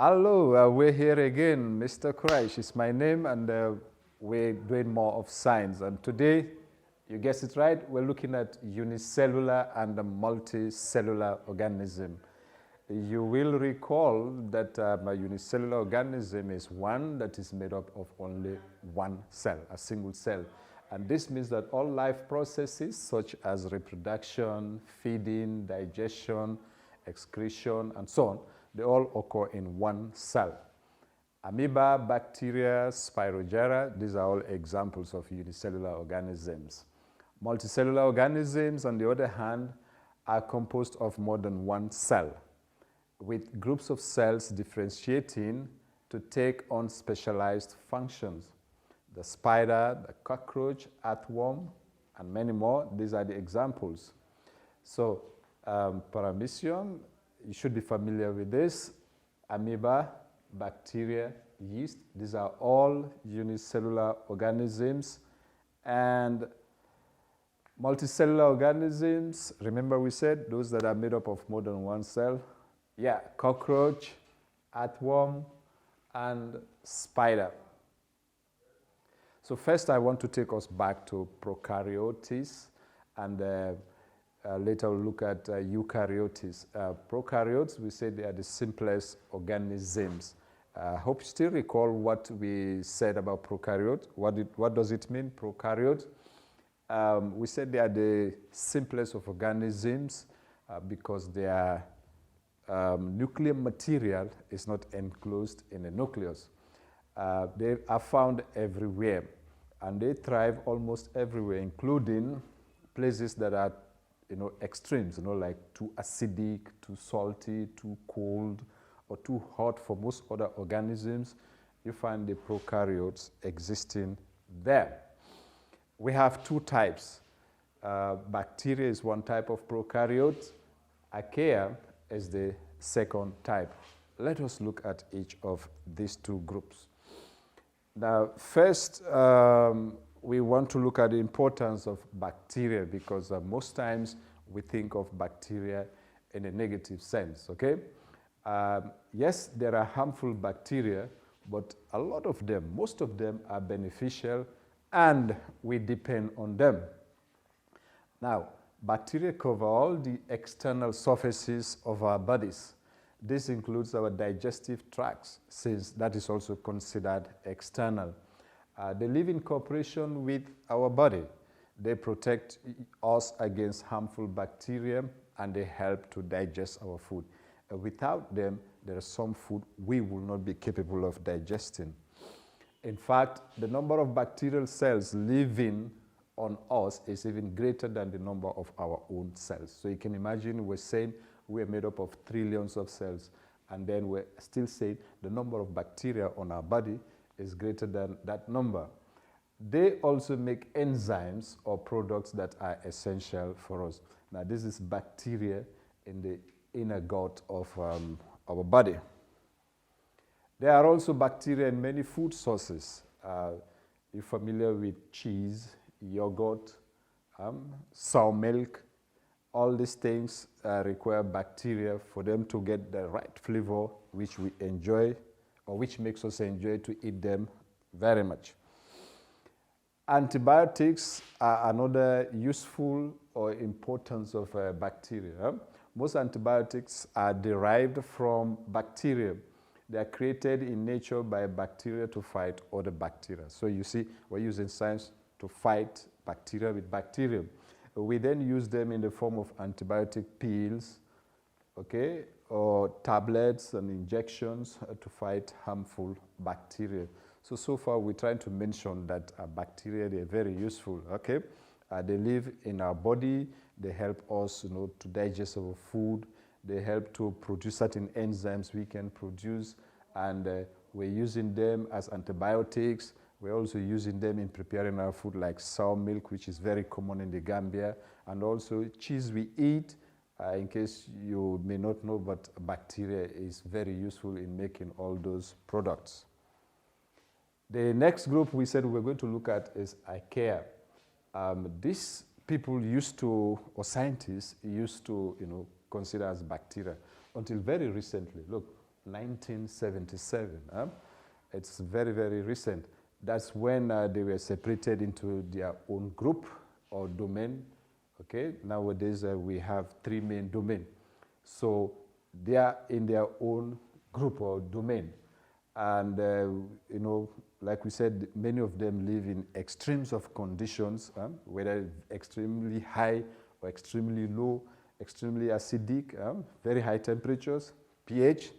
Hello, we're here again. Mr. Cockroach is my name, and we're doing more of science. And today, you guessed it right, we're looking at unicellular and multicellular organism. You will recall that a unicellular organism is one that is made up of only one cell, a single cell. And this means that all life processes such as reproduction, feeding, digestion, excretion, and so on, they all occur in one cell. Amoeba, bacteria, Spirogyra, these are all examples of unicellular organisms. Multicellular organisms, on the other hand, are composed of more than one cell, with groups of cells differentiating to take on specialized functions. The spider, the cockroach, earthworm, and many more, these are the examples. So, Paramecium, you should be familiar with this. Amoeba, bacteria, yeast, these are all unicellular organisms. And multicellular organisms, remember we said those that are made up of more than one cell? Yeah, cockroach, earthworm, and spider. So first I want to take us back to Prokaryotes, and later we'll look at Eukaryotes. Prokaryotes, we say they are the simplest organisms. I hope you still recall what we said about prokaryote. What does it mean, prokaryote? We said they are the simplest of organisms because their nuclear material is not enclosed in a nucleus. They are found everywhere, and they thrive almost everywhere, including places that are extremes, like too acidic, too salty, too cold, or too hot for most other organisms. You find the prokaryotes existing there. We have two types. Bacteria is one type of prokaryote. Archaea is the second type. Let us look at each of these two groups. Now, first, we want to look at the importance of bacteria because most times we think of bacteria in a negative sense, okay? Yes, there are harmful bacteria, but a lot of them, most of them are beneficial and we depend on them. Now, bacteria cover all the external surfaces of our bodies. This includes our digestive tracts, since that is also considered external. They live in cooperation with our body. They protect us against harmful bacteria and they help to digest our food. Without them, there is some food we will not be capable of digesting. In fact, the number of bacterial cells living on us is even greater than the number of our own cells. So you can imagine we're saying we're made up of trillions of cells, and then we're still saying the number of bacteria on our body is greater than that number. They also make enzymes or products that are essential for us. Now, this is bacteria in the inner gut of our body. There are also bacteria in many food sources. You're familiar with cheese, yogurt, sour milk. All these things require bacteria for them to get the right flavor which we enjoy, or which makes us enjoy to eat them very much. Antibiotics are another useful or importance of bacteria. Most antibiotics are derived from bacteria. They are created in nature by bacteria to fight other bacteria. So you see, we're using science to fight bacteria with bacteria. We then use them in the form of antibiotic pills, okay, or tablets and injections to fight harmful bacteria. So far we're trying to mention that bacteria, they're very useful, okay? They live in our body, they help us to digest our food, they help to produce certain enzymes we can produce, and we're using them as antibiotics. We're also using them in preparing our food like sour milk, which is very common in the Gambia, and also cheese we eat. In case you may not know, but bacteria is very useful in making all those products. The next group we said we're going to look at is Archaea. These people used to, or scientists used to, consider as bacteria until very recently. Look, 1977. It's very, very recent. That's when they were separated into their own group or domain. Okay, nowadays we have 3 main domains. So they are in their own group or domain. And, you know, like we said, many of them live in extremes of conditions, whether extremely high or extremely low, extremely acidic, very high temperatures, pH,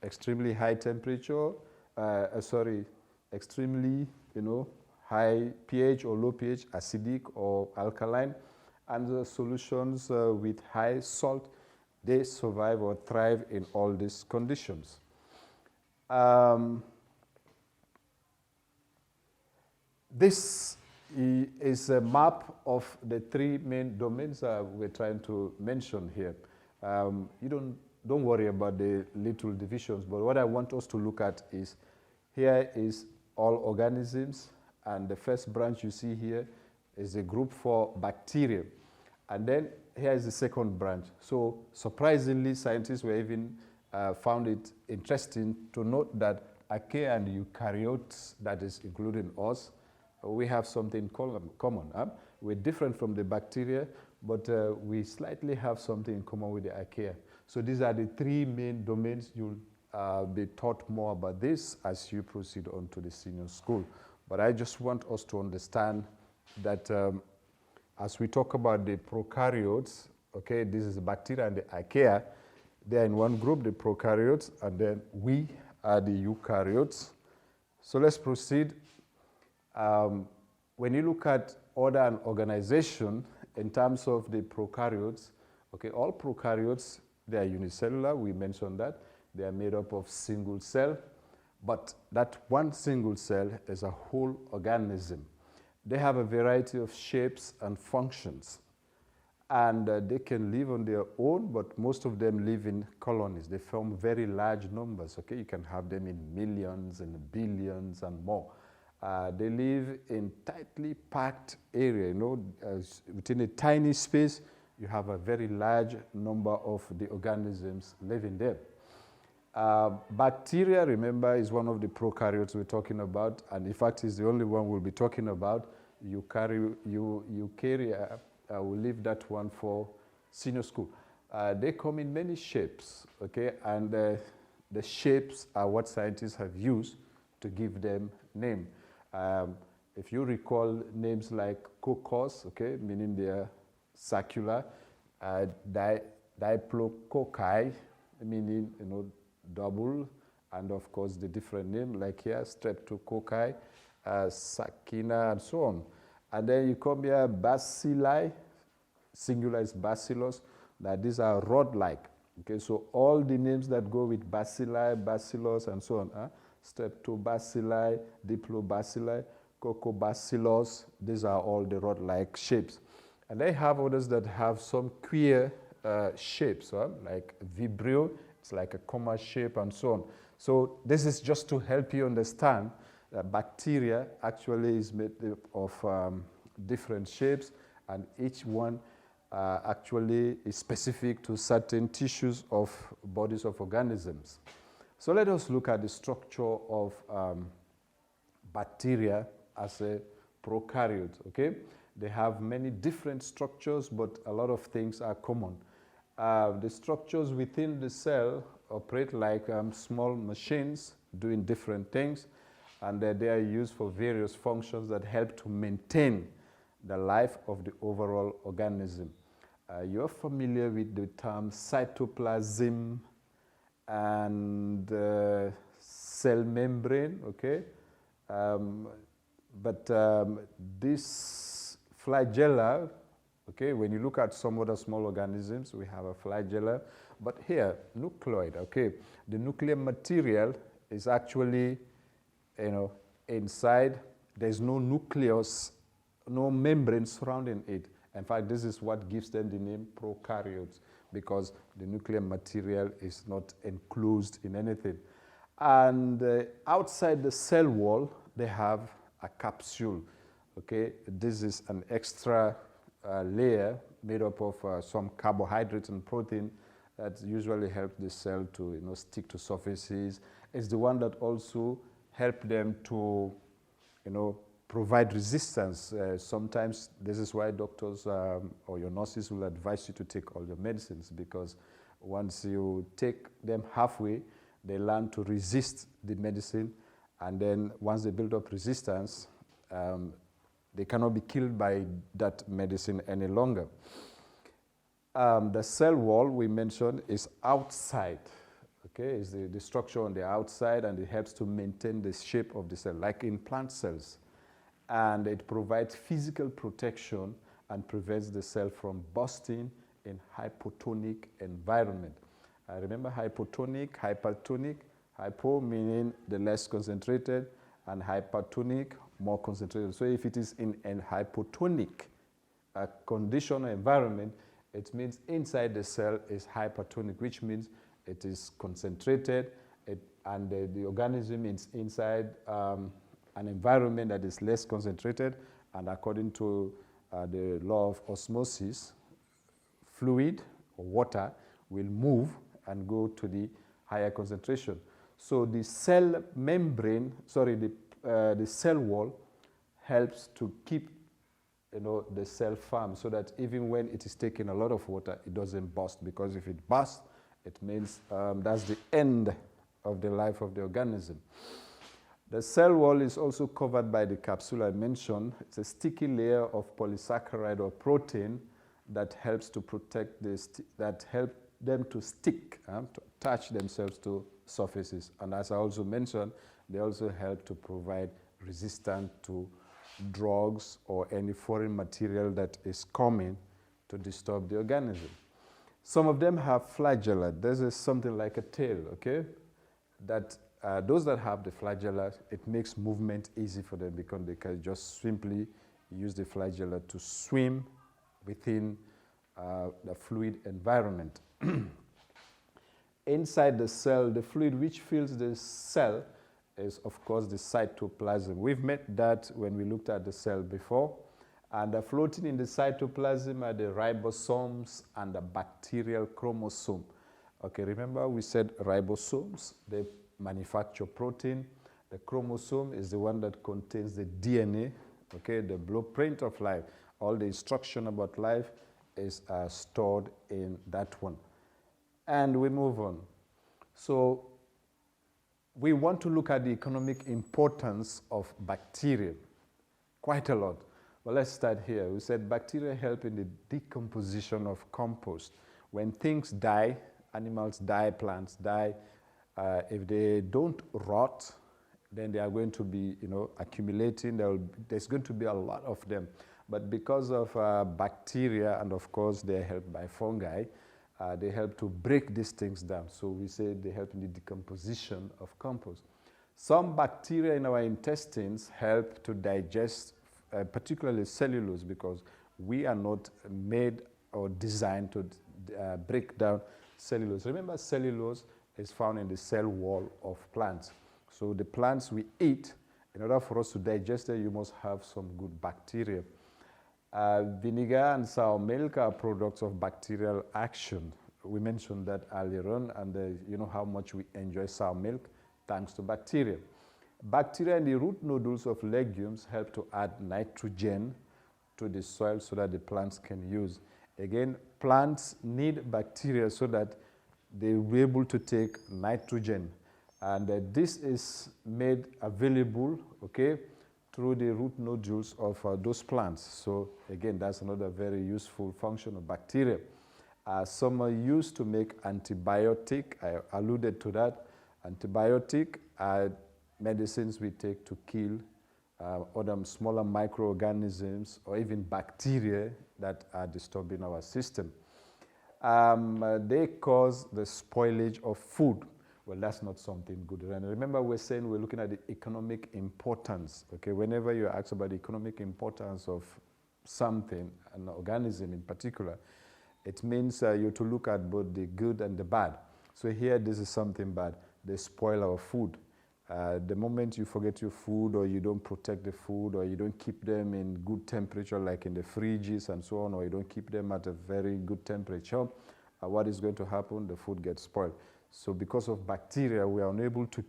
extremely high temperature, extremely, you know, high pH or low pH, acidic or alkaline, and the solutions with high salt, they survive or thrive in all these conditions. This is a map of the 3 main domains we're trying to mention here. You don't worry about the little divisions, but what I want us to look at is, here is all organisms, and the first branch you see here is a group for bacteria. And then here is the second branch. So surprisingly, scientists were even found it interesting to note that archaea and eukaryotes, that is including us, we have something common. We're different from the bacteria, but we slightly have something in common with the archaea. So these are the 3 main domains. You'll be taught more about this as you proceed on to the senior school. But I just want us to understand that as we talk about the prokaryotes, okay, this is the bacteria and the archaea. They are in one group, the prokaryotes, and then we are the eukaryotes. So let's proceed. When you look at order and organization in terms of the prokaryotes, okay, all prokaryotes, they are unicellular, we mentioned that. They are made up of single cell, but that one single cell is a whole organism. They have a variety of shapes and functions, and they can live on their own, but most of them live in colonies. They form very large numbers, okay? You can have them in millions and billions and more. They live in tightly packed area, you know, within a tiny space, you have a very large number of the organisms living there. Bacteria, remember, is one of the prokaryotes we're talking about, and in fact is the only one we'll be talking about. Eukarya, we'll leave that one for senior school. They come in many shapes, okay, and the shapes are what scientists have used to give them name. If you recall names like Coccus, okay, meaning they are circular, Diplococci, meaning, you know, double, and of course the different name like here, Streptococci, Sakina, and so on. And then you come here, Bacilli, singular is Bacillus, that these are rod-like. Okay, so all the names that go with Bacilli, Bacillus, and so on, Streptobacilli, Diplobacilli, Coccobacillus, these are all the rod-like shapes. And they have others that have some queer shapes, like Vibrio, it's like a comma shape, and so on. So this is just to help you understand that bacteria actually is made of different shapes, and each one actually is specific to certain tissues of bodies of organisms. So let us look at the structure of bacteria as a prokaryote, okay? They have many different structures, but a lot of things are common. The structures within the cell operate like small machines doing different things, and they are used for various functions that help to maintain the life of the overall organism. You're familiar with the term cytoplasm and cell membrane, okay? This flagella, okay, when you look at some other small organisms, we have a flagella, but here, nucleoid, okay? The nuclear material is actually, you know, inside. There's no nucleus, no membrane surrounding it. In fact, this is what gives them the name prokaryotes, because the nuclear material is not enclosed in anything. And outside the cell wall, they have a capsule, okay? This is an extra layer made up of some carbohydrates and protein that usually help the cell to stick to surfaces. It's the one that also help them to provide resistance. Sometimes this is why doctors or your nurses will advise you to take all your medicines, because once you take them halfway, they learn to resist the medicine, and then once they build up resistance, they cannot be killed by that medicine any longer. The cell wall we mentioned is outside. Okay, is the structure on the outside, and it helps to maintain the shape of the cell, like in plant cells. And it provides physical protection and prevents the cell from bursting in hypotonic environment. Remember hypotonic, hypertonic, hypo meaning the less concentrated, and hypertonic, more concentrated. So if it is in a hypotonic condition or environment, it means inside the cell is hypertonic, which means it is concentrated, and the organism is inside an environment that is less concentrated, and according to the law of osmosis, fluid or water will move and go to the higher concentration. So the cell membrane, the cell wall helps to keep the cell firm, so that even when it is taking a lot of water, it doesn't burst, because if it bursts, it means that's the end of the life of the organism. The cell wall is also covered by the capsule I mentioned. It's a sticky layer of polysaccharide or protein that helps to protect that help them to stick, to attach themselves to surfaces. And as I also mentioned, they also help to provide resistance to drugs or any foreign material that is coming to disturb the organism. Some of them have flagella. This is something like a tail, okay? That those that have the flagella, it makes movement easy for them, because they can just simply use the flagella to swim within the fluid environment. Inside the cell, the fluid which fills the cell is, of course, the cytoplasm. We've met that when we looked at the cell before. And floating in the cytoplasm are the ribosomes and the bacterial chromosome. Okay, remember we said ribosomes, they manufacture protein. The chromosome is the one that contains the DNA, okay, the blueprint of life. All the instruction about life is stored in that one. And we move on. So we want to look at the economic importance of bacteria, quite a lot. Well, let's start here. We said bacteria help in the decomposition of compost. When things die, animals die, plants die, if they don't rot, then they are going to be, accumulating. There's going to be a lot of them. But because of bacteria, and of course they're helped by fungi, they help to break these things down. So we say they help in the decomposition of compost. Some bacteria in our intestines help to digest, particularly cellulose, because we are not made or designed to break down cellulose. Remember, cellulose is found in the cell wall of plants. So the plants we eat, in order for us to digest it, you must have some good bacteria. Vinegar and sour milk are products of bacterial action. We mentioned that earlier on, and you know how much we enjoy sour milk thanks to bacteria. Bacteria in the root nodules of legumes help to add nitrogen to the soil so that the plants can use. Again, plants need bacteria so that they will be able to take nitrogen. And this is made available, okay, through the root nodules of those plants. So again, that's another very useful function of bacteria. Some are used to make antibiotic. I alluded to that. Antibiotic are medicines we take to kill other smaller microorganisms or even bacteria that are disturbing our system. They cause the spoilage of food. Well, that's not something good. And remember, we're saying we're looking at the economic importance. Okay, whenever you're asked about the economic importance of something, an organism in particular, it means you to look at both the good and the bad. So here, this is something bad. They spoil our food. The moment you forget your food, or you don't protect the food, or you don't keep them in good temperature, like in the fridges and so on, or you don't keep them at a very good temperature, what is going to happen? The food gets spoiled. So because of bacteria, we are unable to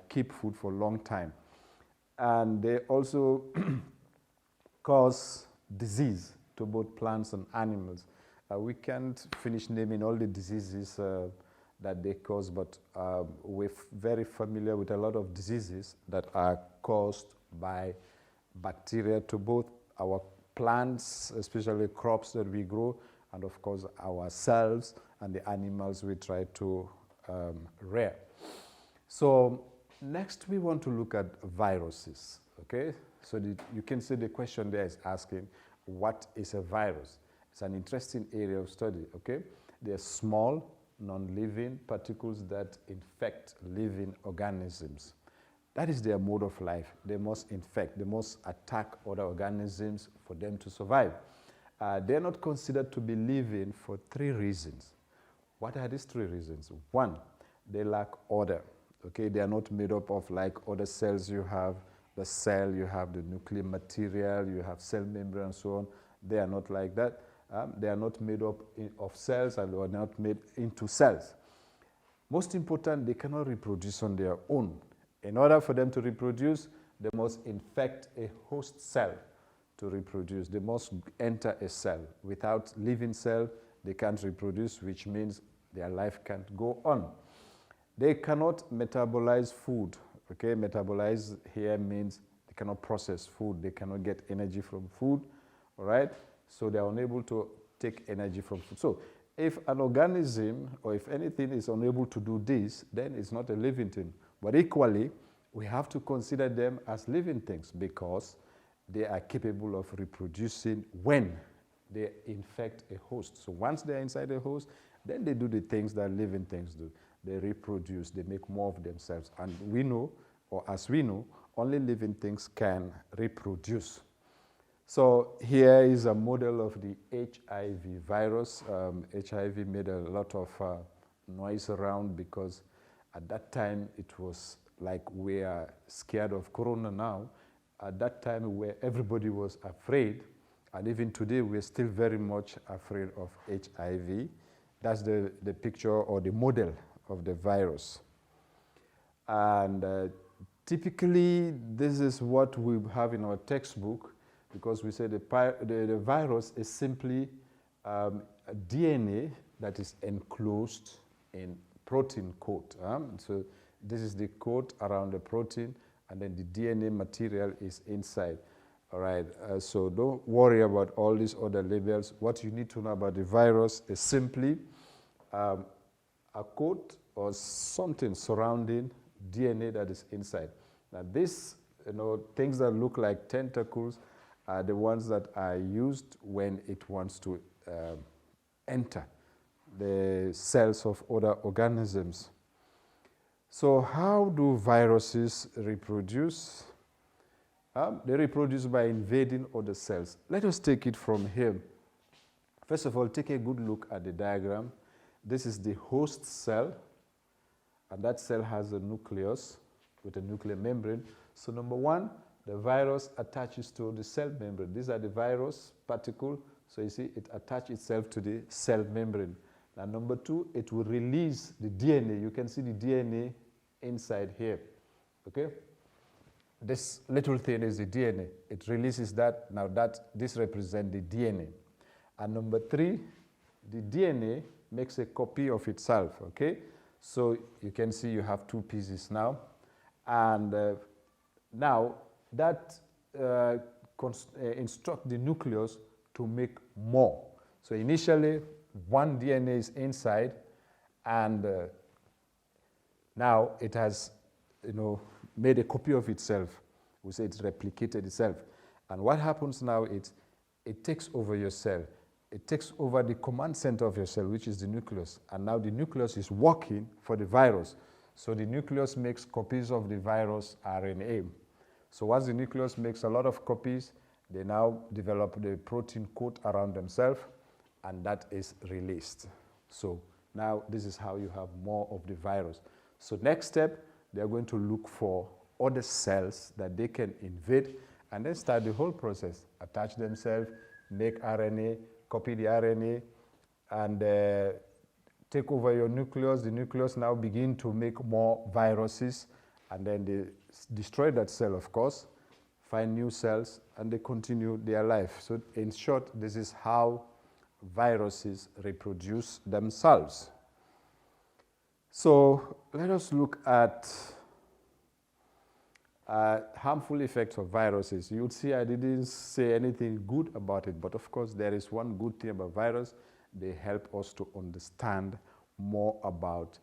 keep food for a long time. And they also cause disease to both plants and animals. We can't finish naming all the diseases that they cause, but we're very familiar with a lot of diseases that are caused by bacteria to both our plants, especially crops that we grow, and of course ourselves and the animals we try to rear. So next we want to look at viruses, okay? So you can see the question there is asking, what is a virus? It's an interesting area of study, okay? They're small, non-living particles that infect living organisms. That is their mode of life. They must infect, they must attack other organisms for them to survive. They're not considered to be living for 3 reasons. What are these 3 reasons? 1, they lack order. Okay, they are not made up of like other cells. You have the cell, you have the nuclear material, you have cell membrane and so on. They are not like that. They are not made up of cells, and they are not made into cells. Most important, they cannot reproduce on their own. In order for them to reproduce, they must infect a host cell to reproduce. They must enter a cell. Without living cell, they can't reproduce, which means their life can't go on. They cannot metabolize food. Okay, metabolize here means they cannot process food. They cannot get energy from food, all right? So they are unable to take energy from food. So if an organism or if anything is unable to do this, then it's not a living thing. But equally, we have to consider them as living things because they are capable of reproducing when they infect a host. So once they're inside a host, then they do the things that living things do. They reproduce, they make more of themselves. And we know, or as we know, only living things can reproduce. So here is a model of the HIV virus. HIV made a lot of noise around because at that time it was like we are scared of corona now. At that time where everybody was afraid, and even today we're still very much afraid of HIV. That's the picture or the model of the virus. And typically this is what we have in our textbook, because we say the virus is simply a DNA that is enclosed in protein coat. So this is the coat around the protein, and then the DNA material is inside. All right, so don't worry about all these other labels. What you need to know about the virus is simply a coat or something surrounding DNA that is inside. Now these things that look like tentacles are the ones that are used when it wants to enter the cells of other organisms. So how do viruses reproduce? They reproduce by invading other cells. Let us take it from here. First of all, take a good look at the diagram. This is the host cell, and that cell has a nucleus with a nuclear membrane. So number 1, the virus attaches to the cell membrane. These are the virus particles. So you see, it attaches itself to the cell membrane. Now number 2, it will release the DNA. You can see the DNA inside here, okay? This little thing is the DNA. It releases that. Now this represents the DNA. And number 3, the DNA makes a copy of itself, okay? So you can see you have 2 pieces now. And now that instructs the nucleus to make more. So initially, 1 DNA is inside, and now it has, made a copy of itself. We say it's replicated itself. And what happens now is it takes over your cell. It takes over the command center of your cell, which is the nucleus. And now the nucleus is working for the virus. So the nucleus makes copies of the virus RNA. So once the nucleus makes a lot of copies, they now develop the protein coat around themselves, and that is released. So now this is how you have more of the virus. So next step, they're going to look for other cells that they can invade, and then start the whole process. Attach themselves, make RNA, copy the RNA, and take over your nucleus. The nucleus now begin to make more viruses, and then they destroy that cell, of course, find new cells, and they continue their life. So in short, this is how viruses reproduce themselves. So let us look at harmful effects of viruses. You'll see I didn't say anything good about it, but of course there is one good thing about virus. They help us to understand more about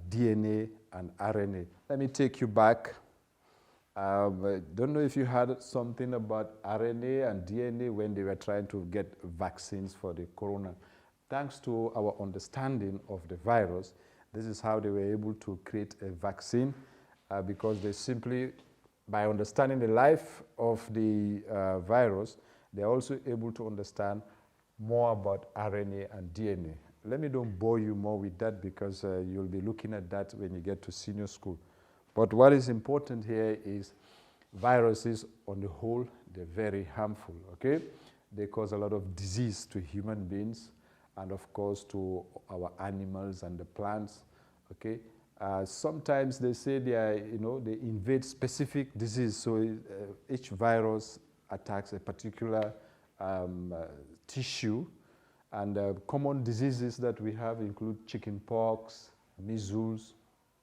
DNA and RNA. Let me take you back. I don't know if you heard something about RNA and DNA when they were trying to get vaccines for the corona. Thanks to our understanding of the virus, this is how they were able to create a vaccine because they simply, by understanding the life of the virus, they're also able to understand more about RNA and DNA. Let me don't bore you more with that because you'll be looking at that when you get to senior school. But what is important here is viruses on the whole, they're very harmful, okay? They cause a lot of disease to human beings and of course to our animals and the plants, okay? Sometimes they say they are, they invade specific disease. So each virus attacks a particular tissue, and common diseases that we have include chickenpox, measles,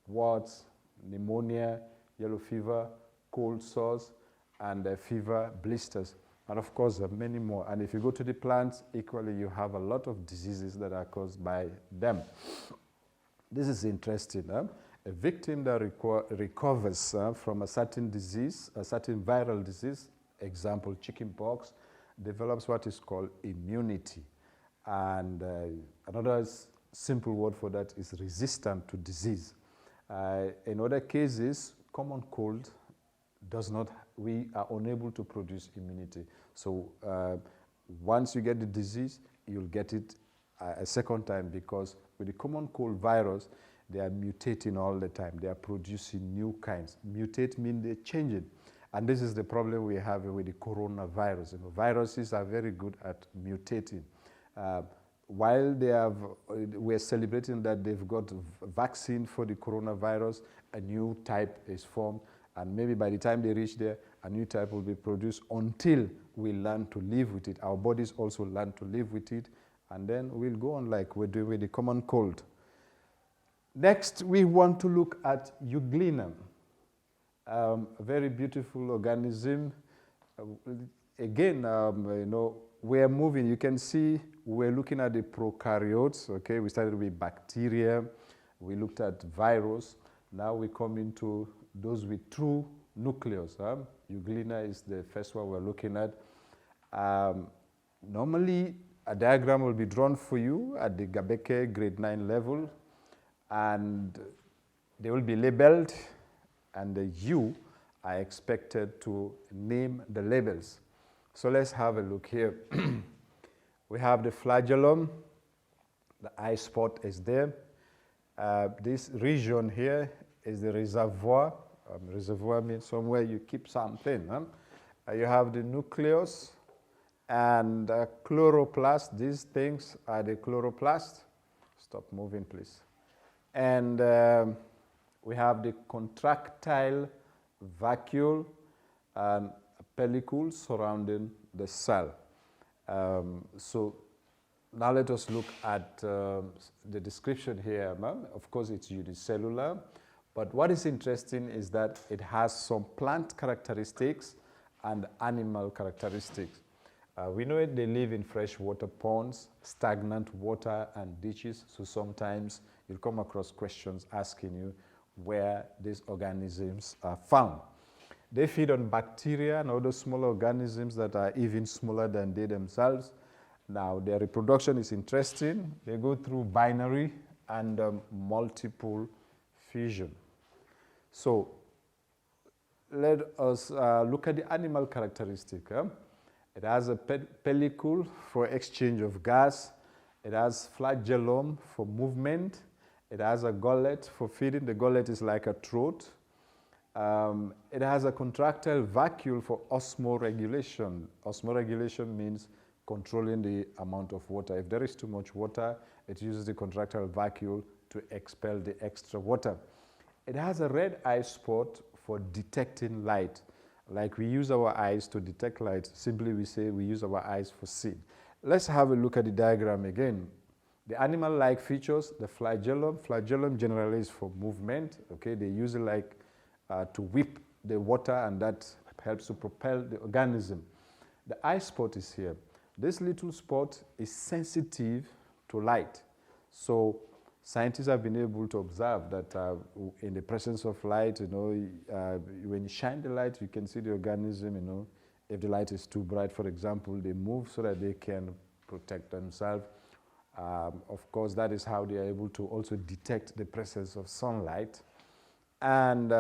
warts, pneumonia, yellow fever, cold sores, and fever blisters. And of course, there are many more. And if you go to the plants, equally you have a lot of diseases that are caused by them. This is interesting. A victim that recovers from a certain disease, a certain viral disease, example chickenpox, develops what is called immunity. And another simple word for that is resistant to disease. In other cases, common cold we are unable to produce immunity. So once you get the disease, you'll get it a second time because with the common cold virus, they are mutating all the time. They are producing new kinds. Mutate means they're changing. And this is the problem we have with the coronavirus. Viruses are very good at mutating. While we're celebrating that they've got a vaccine for the coronavirus, a new type is formed, and maybe by the time they reach there, a new type will be produced until we learn to live with it. Our bodies also learn to live with it, and then we'll go on like we're doing with the common cold. Next, we want to look at Euglena, a very beautiful organism. Again, we're moving. You can see we're looking at the prokaryotes. Okay, we started with bacteria. We looked at virus. Now we come into those with true nucleus. Euglena is the first one we're looking at. Normally, a diagram will be drawn for you at the Gabeke grade 9 level, and they will be labeled, and you are expected to name the labels. So let's have a look here. We have the flagellum. The eye spot is there. This region here is the reservoir. Reservoir means somewhere you keep something. You have the nucleus and chloroplast. These things are the chloroplast. Stop moving, please. And we have the contractile vacuole and a pellicule surrounding the cell. So now let us look at the description here. Of course, it's unicellular, but what is interesting is that it has some plant characteristics and animal characteristics. We know they live in freshwater ponds, stagnant water, and ditches, so sometimes you'll come across questions asking you where these organisms are found. They feed on bacteria and other small organisms that are even smaller than they themselves. Now, their reproduction is interesting. They go through binary and multiple fission. So, let us look at the animal characteristic. It has a pellicule for exchange of gas. It has flagellum for movement. It has a gullet for feeding. The gullet is like a throat. It has a contractile vacuole for osmoregulation. Osmoregulation means controlling the amount of water. If there is too much water, it uses the contractile vacuole to expel the extra water. It has a red eye spot for detecting light. Like we use our eyes to detect light, simply we say we use our eyes for seeing. Let's have a look at the diagram again. The animal-like features, the flagellum. Flagellum generally is for movement. Okay, they use it like to whip the water, and that helps to propel the organism. The eye spot is here. This little spot is sensitive to light. So scientists have been able to observe that in the presence of light, when you shine the light, you can see the organism, if the light is too bright, for example, they move so that they can protect themselves. Of course, that is how they are able to also detect the presence of sunlight. And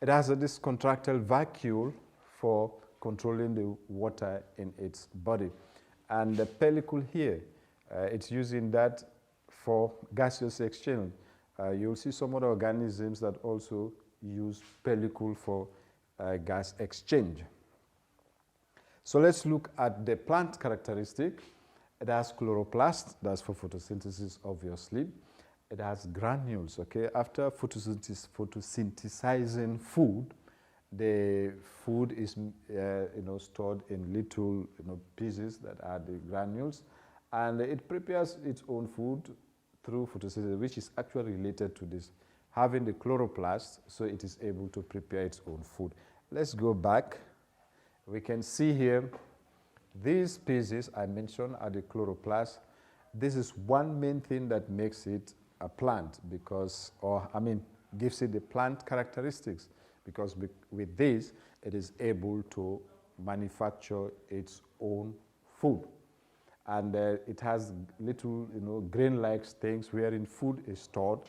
it has this contractile vacuole for controlling the water in its body. And the pellicle here, it's using that for gaseous exchange. You'll see some other organisms that also use pellicle for gas exchange. So let's look at the plant characteristic. It has chloroplast, that's for photosynthesis, obviously. It has granules, okay? After photosynthesizing food, the food is stored in little pieces that are the granules, and it prepares its own food through photosynthesis, which is actually related to this, having the chloroplast, so it is able to prepare its own food. Let's go back. We can see here these pieces I mentioned are the chloroplast. This is one main thing that makes it a plant gives it the plant characteristics, because with this, it is able to manufacture its own food. And it has little, grain-like things wherein food is stored,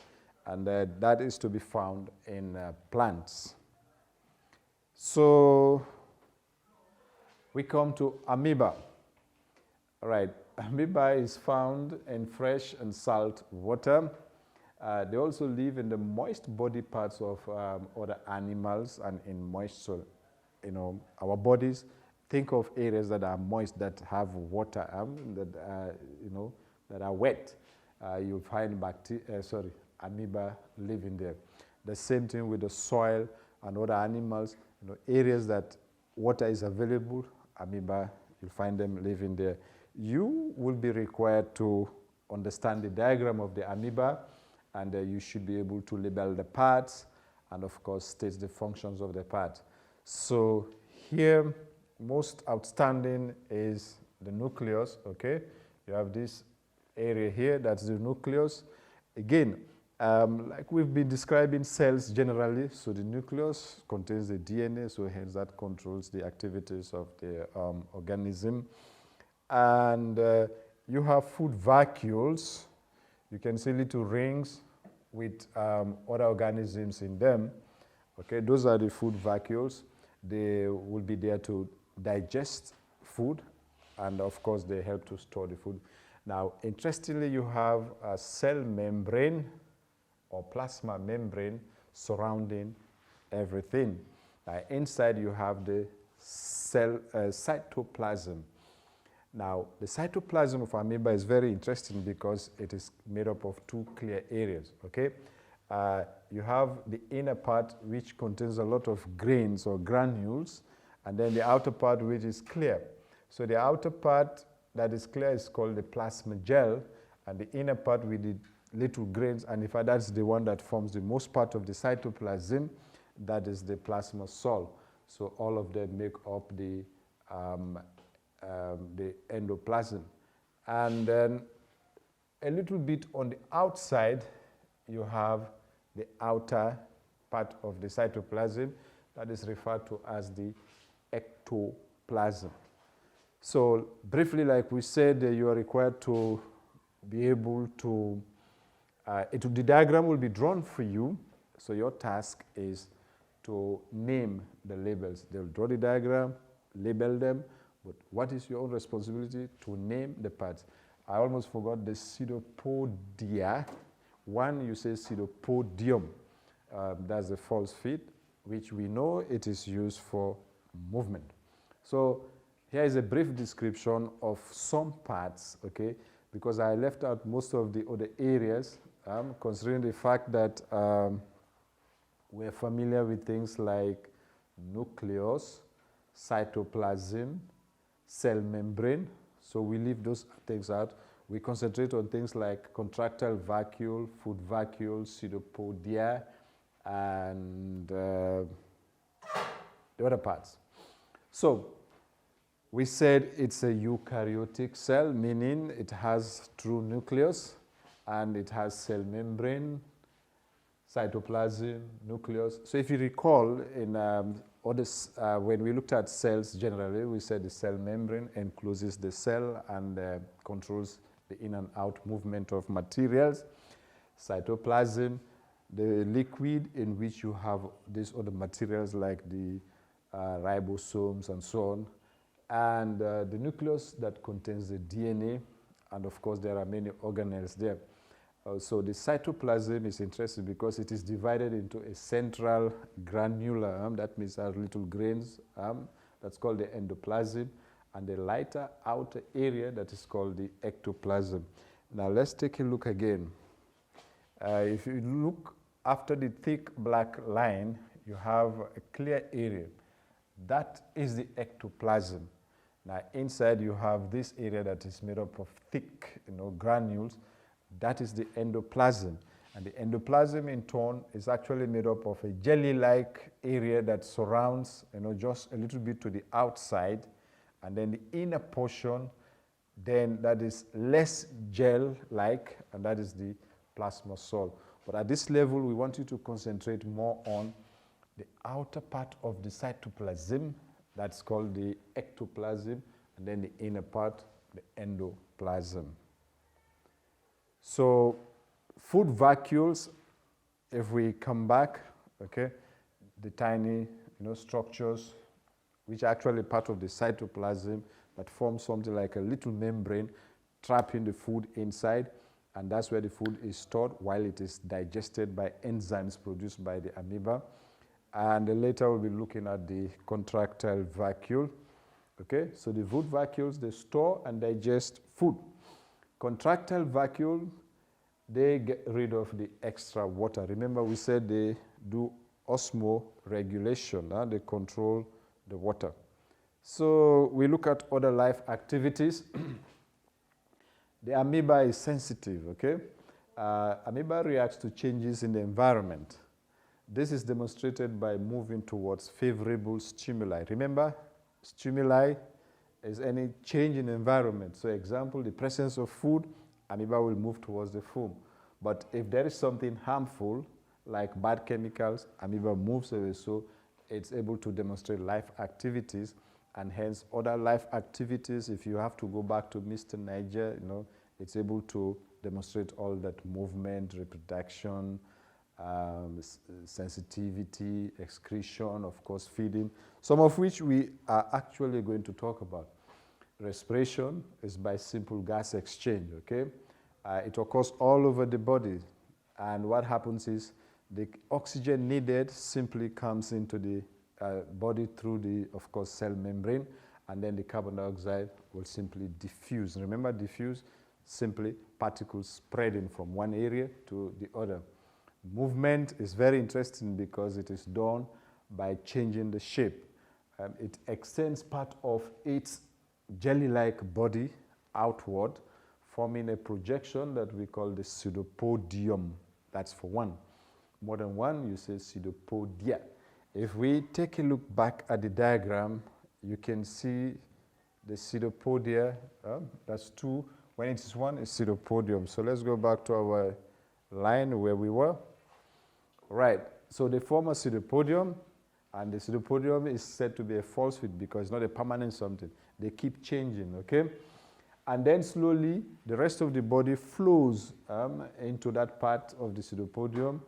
and that is to be found in plants. So we come to amoeba. All right, amoeba is found in fresh and salt water. They also live in the moist body parts of other animals and in moist soil. Our bodies, think of areas that are moist, that have water, that are wet. You'll find amoeba living there. The same thing with the soil and other animals. Areas that water is available, amoeba, you'll find them living there. You will be required to understand the diagram of the amoeba, and you should be able to label the parts and, of course, state the functions of the part. So here, most outstanding is the nucleus, okay? You have this area here, that's the nucleus. Again, like we've been describing cells generally, so the nucleus contains the DNA, so hence that controls the activities of the organism. And you have food vacuoles. You can see little rings with other organisms in them. Okay, those are the food vacuoles. They will be there to digest food, and of course they help to store the food. Now, interestingly, you have a cell membrane or plasma membrane surrounding everything. Inside you have the cell cytoplasm. Now, the cytoplasm of amoeba is very interesting because it is made up of two clear areas, okay? You have the inner part, which contains a lot of grains or granules, and then the outer part, which is clear. So the outer part that is clear is called the plasma gel, and the inner part with the little grains, and in fact that's the one that forms the most part of the cytoplasm, that is the plasma sol. So all of them make up the endoplasm. And then a little bit on the outside, you have the outer part of the cytoplasm that is referred to as the ectoplasm. So briefly, like we said, you are required to be able to, the diagram will be drawn for you, so your task is to name the labels. They'll draw the diagram, label them, but what is your own responsibility? To name the parts. I almost forgot the pseudopodia. One, you say pseudopodium. That's the false feet, which we know it is used for movement. So Here is a brief description of some parts, okay, because I left out most of the other areas, considering the fact that we're familiar with things like nucleus, cytoplasm, cell membrane, so we leave those things out. We concentrate on things like contractile vacuole, food vacuoles, pseudopodia, and the other parts. So we said it's a eukaryotic cell, meaning it has true nucleus and it has cell membrane, cytoplasm, nucleus. So if you recall, in when we looked at cells generally, we said the cell membrane encloses the cell and controls the in and out movement of materials. Cytoplasm, the liquid in which you have these other materials like the ribosomes and so on. And the nucleus that contains the DNA, and of course there are many organelles there. So the cytoplasm is interesting because it is divided into a central granular, that means our little grains, that's called the endoplasm, and the lighter outer area that is called the ectoplasm. Now let's take a look again. If you look after the thick black line, you have a clear area. That is the ectoplasm. Now inside you have this area that is made up of thick, granules. That is the endoplasm. And the endoplasm in turn is actually made up of a jelly-like area that surrounds, just a little bit to the outside. And then the inner portion, then that is less gel-like, and that is the plasmosol. But at this level, we want you to concentrate more on the outer part of the cytoplasm, that's called the ectoplasm, and then the inner part, the endoplasm. So food vacuoles, if we come back, okay, the tiny structures which are actually part of the cytoplasm that form something like a little membrane trapping the food inside, and that's where the food is stored while it is digested by enzymes produced by the amoeba. And later we'll be looking at the contractile vacuole. Okay, so the food vacuoles, they store and digest food. Contractile vacuole, they get rid of the extra water. Remember we said they do osmoregulation, they control the water. So we look at other life activities. The amoeba is sensitive, okay? Amoeba reacts to changes in the environment. This is demonstrated by moving towards favorable stimuli. Remember, stimuli is any change in environment. So example, the presence of food, amoeba will move towards the food. But if there is something harmful, like bad chemicals, amoeba moves away, so it's able to demonstrate life activities, and hence other life activities, if you have to go back to Mr. Niger, it's able to demonstrate all that movement, reproduction, sensitivity, excretion, of course feeding, some of which we are actually going to talk about. Respiration is by simple gas exchange, okay? It occurs all over the body, and what happens is the oxygen needed simply comes into the body through the, of course, cell membrane, and then the carbon dioxide will simply diffuse. Remember, diffuse, simply particles spreading from one area to the other. Movement is very interesting because it is done by changing the shape. It extends part of its jelly-like body outward, forming a projection that we call the pseudopodium. That's for one. More than one, you say pseudopodia. If we take a look back at the diagram, you can see the pseudopodia. That's two. When it is one, it's pseudopodium. So let's go back to our line where we were. Right. So they form a pseudopodium, and the pseudopodium is said to be a falsehood because it's not a permanent something. They keep changing, okay? And then slowly, the rest of the body flows into that part of the pseudopodium.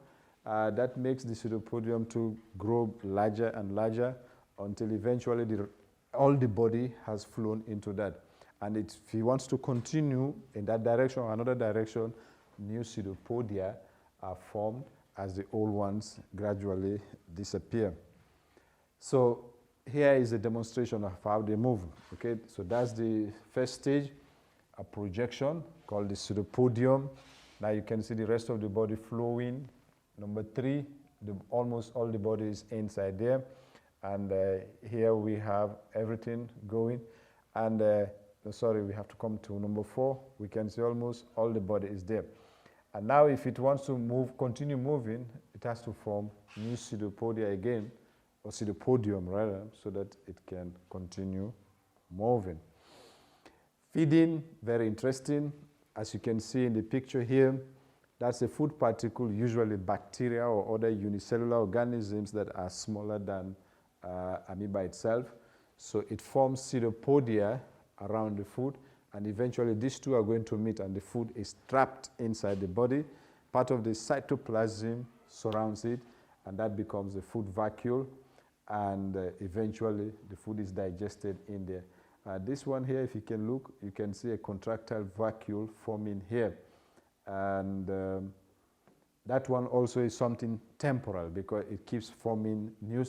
That makes the pseudopodium to grow larger and larger until eventually all the body has flown into that. And if he wants to continue in that direction or another direction, new pseudopodia are formed as the old ones gradually disappear. So here is a demonstration of how they move. Okay, so that's the first stage, a projection called the Pseudopodium. Now you can see the rest of the body flowing. Number 3, almost all the body is inside there. And here we have everything going. And sorry, we have to come to number 4. We can see almost all the body is there. And now if it wants to move, continue moving, it has to form new pseudopodia again, or pseudopodium rather, so that it can continue moving. Feeding, very interesting. As you can see in the picture here, that's a food particle, usually bacteria or other unicellular organisms that are smaller than amoeba itself. So it forms pseudopodia around the food, and eventually these two are going to meet and the food is trapped inside the body. Part of the cytoplasm surrounds it, and that becomes the food vacuole, and eventually the food is digested in there. This one here, if you can look, you can see a contractile vacuole forming here. And that one also is something temporal because it keeps forming new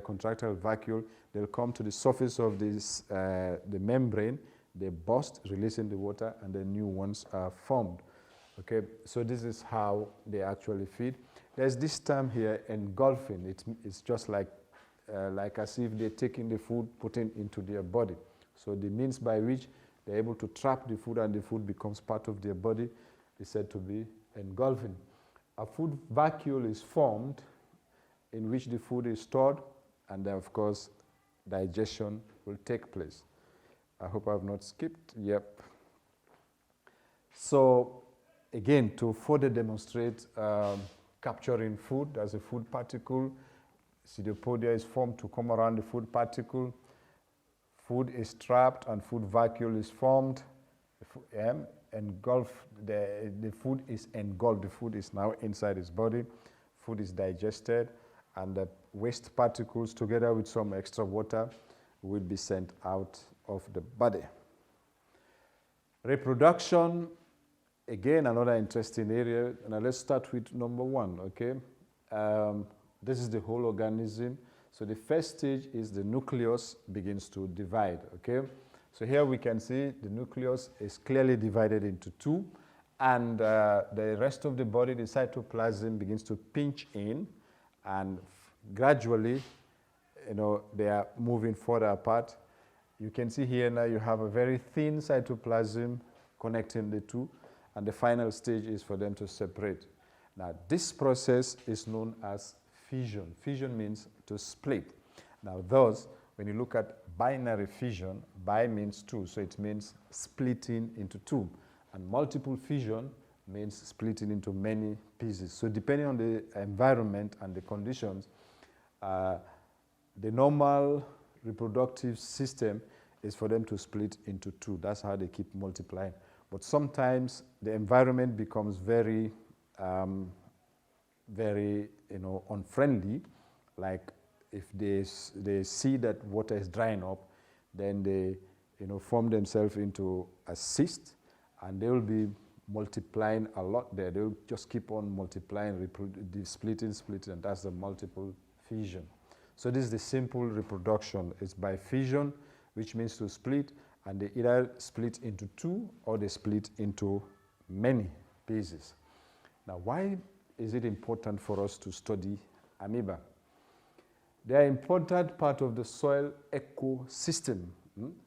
contractile vacuole. They'll come to the surface of this, the membrane, they burst, releasing the water, and the new ones are formed. Okay, so this is how they actually feed. There's this term here, engulfing. It's just like as if they're taking the food, putting it into their body. So the means by which they're able to trap the food and the food becomes part of their body is said to be engulfing. A food vacuole is formed in which the food is stored, and then of course digestion will take place. I hope I have not skipped. Yep. So again, to further demonstrate capturing food as a food particle, pseudopodia is formed to come around the food particle. Food is trapped and food vacuole is formed. Engulf, the food is engulfed. The food is now inside its body. Food is digested, and the waste particles together with some extra water will be sent out of the body. Reproduction, again, another interesting area. Now let's start with number 1, okay? This is the whole organism. So the first stage is the nucleus begins to divide, okay? So here we can see the nucleus is clearly divided into 2, and the rest of the body, the cytoplasm, begins to pinch in, and gradually, they are moving further apart. You can see here now you have a very thin cytoplasm connecting the two, and the final stage is for them to separate. Now, this process is known as fission. Fission means to split. Now, thus, when you look at binary fission, bi means 2, so it means splitting into 2. And multiple fission means splitting into many pieces. So depending on the environment and the conditions, the normal reproductive system is for them to split into 2. That's how they keep multiplying. But sometimes the environment becomes very, very, unfriendly. Like if they see that water is drying up, then they, form themselves into a cyst, and they will be multiplying a lot there. They will just keep on multiplying, splitting, and that's the multiple fission. So this is the simple reproduction. It's by fission, which means to split, and they either split into 2 or they split into many pieces. Now, why is it important for us to study amoeba? They are an important part of the soil ecosystem.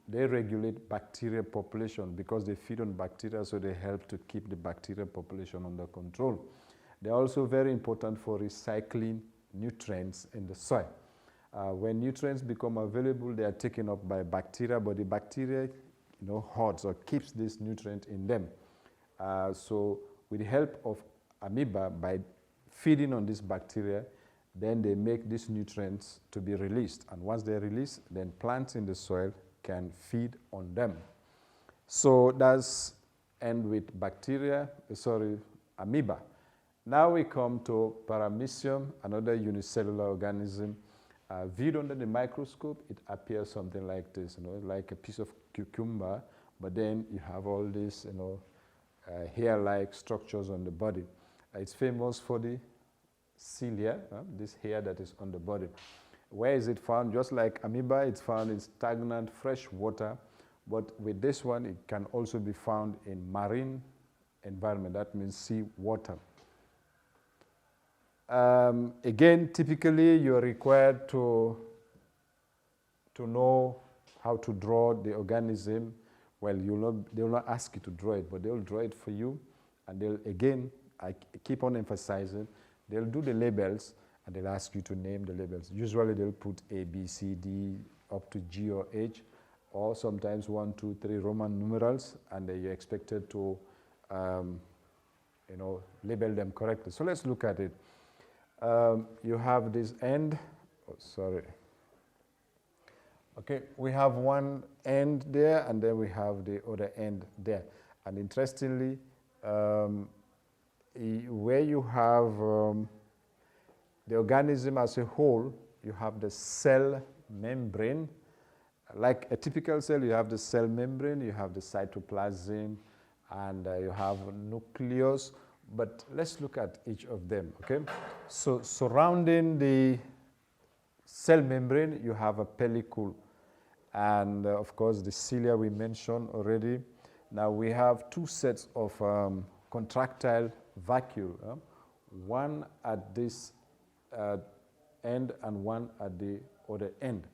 They regulate bacteria population because they feed on bacteria, so they help to keep the bacteria population under control. They are also very important for recycling nutrients in the soil. When nutrients become available, they are taken up by bacteria, but the bacteria, hoards or keeps this nutrient in them. So with the help of amoeba, by feeding on this bacteria, then they make these nutrients to be released. And once they're released, then plants in the soil can feed on them. So that's end with amoeba. Now we come to Paramecium, another unicellular organism. Viewed under the microscope, it appears something like this, like a piece of cucumber, but then you have all these, hair-like structures on the body. It's famous for the cilia, this hair that is on the body. Where is it found? Just like amoeba, it's found in stagnant fresh water, but with this one, it can also be found in marine environment. That means sea water. Again, typically, you're required to know how to draw the organism. Well, they will not ask you to draw it, but they'll draw it for you. And they'll, again, I keep on emphasizing, they'll do the labels, and they'll ask you to name the labels. Usually, they'll put A, B, C, D, up to G or H, or sometimes 1, 2, 3 Roman numerals, and you're expected to, label them correctly. So let's look at it. You have this end. Oh, sorry. Okay, we have one end there, and then we have the other end there. And interestingly, where you have the organism as a whole, you have the cell membrane. Like a typical cell, you have the cell membrane, you have the cytoplasm, and you have nucleus. But let's look at each of them, okay? So surrounding the cell membrane, you have a pellicule. And of course, the cilia we mentioned already. Now we have two sets of contractile vacuole, one at this end and one at the other end.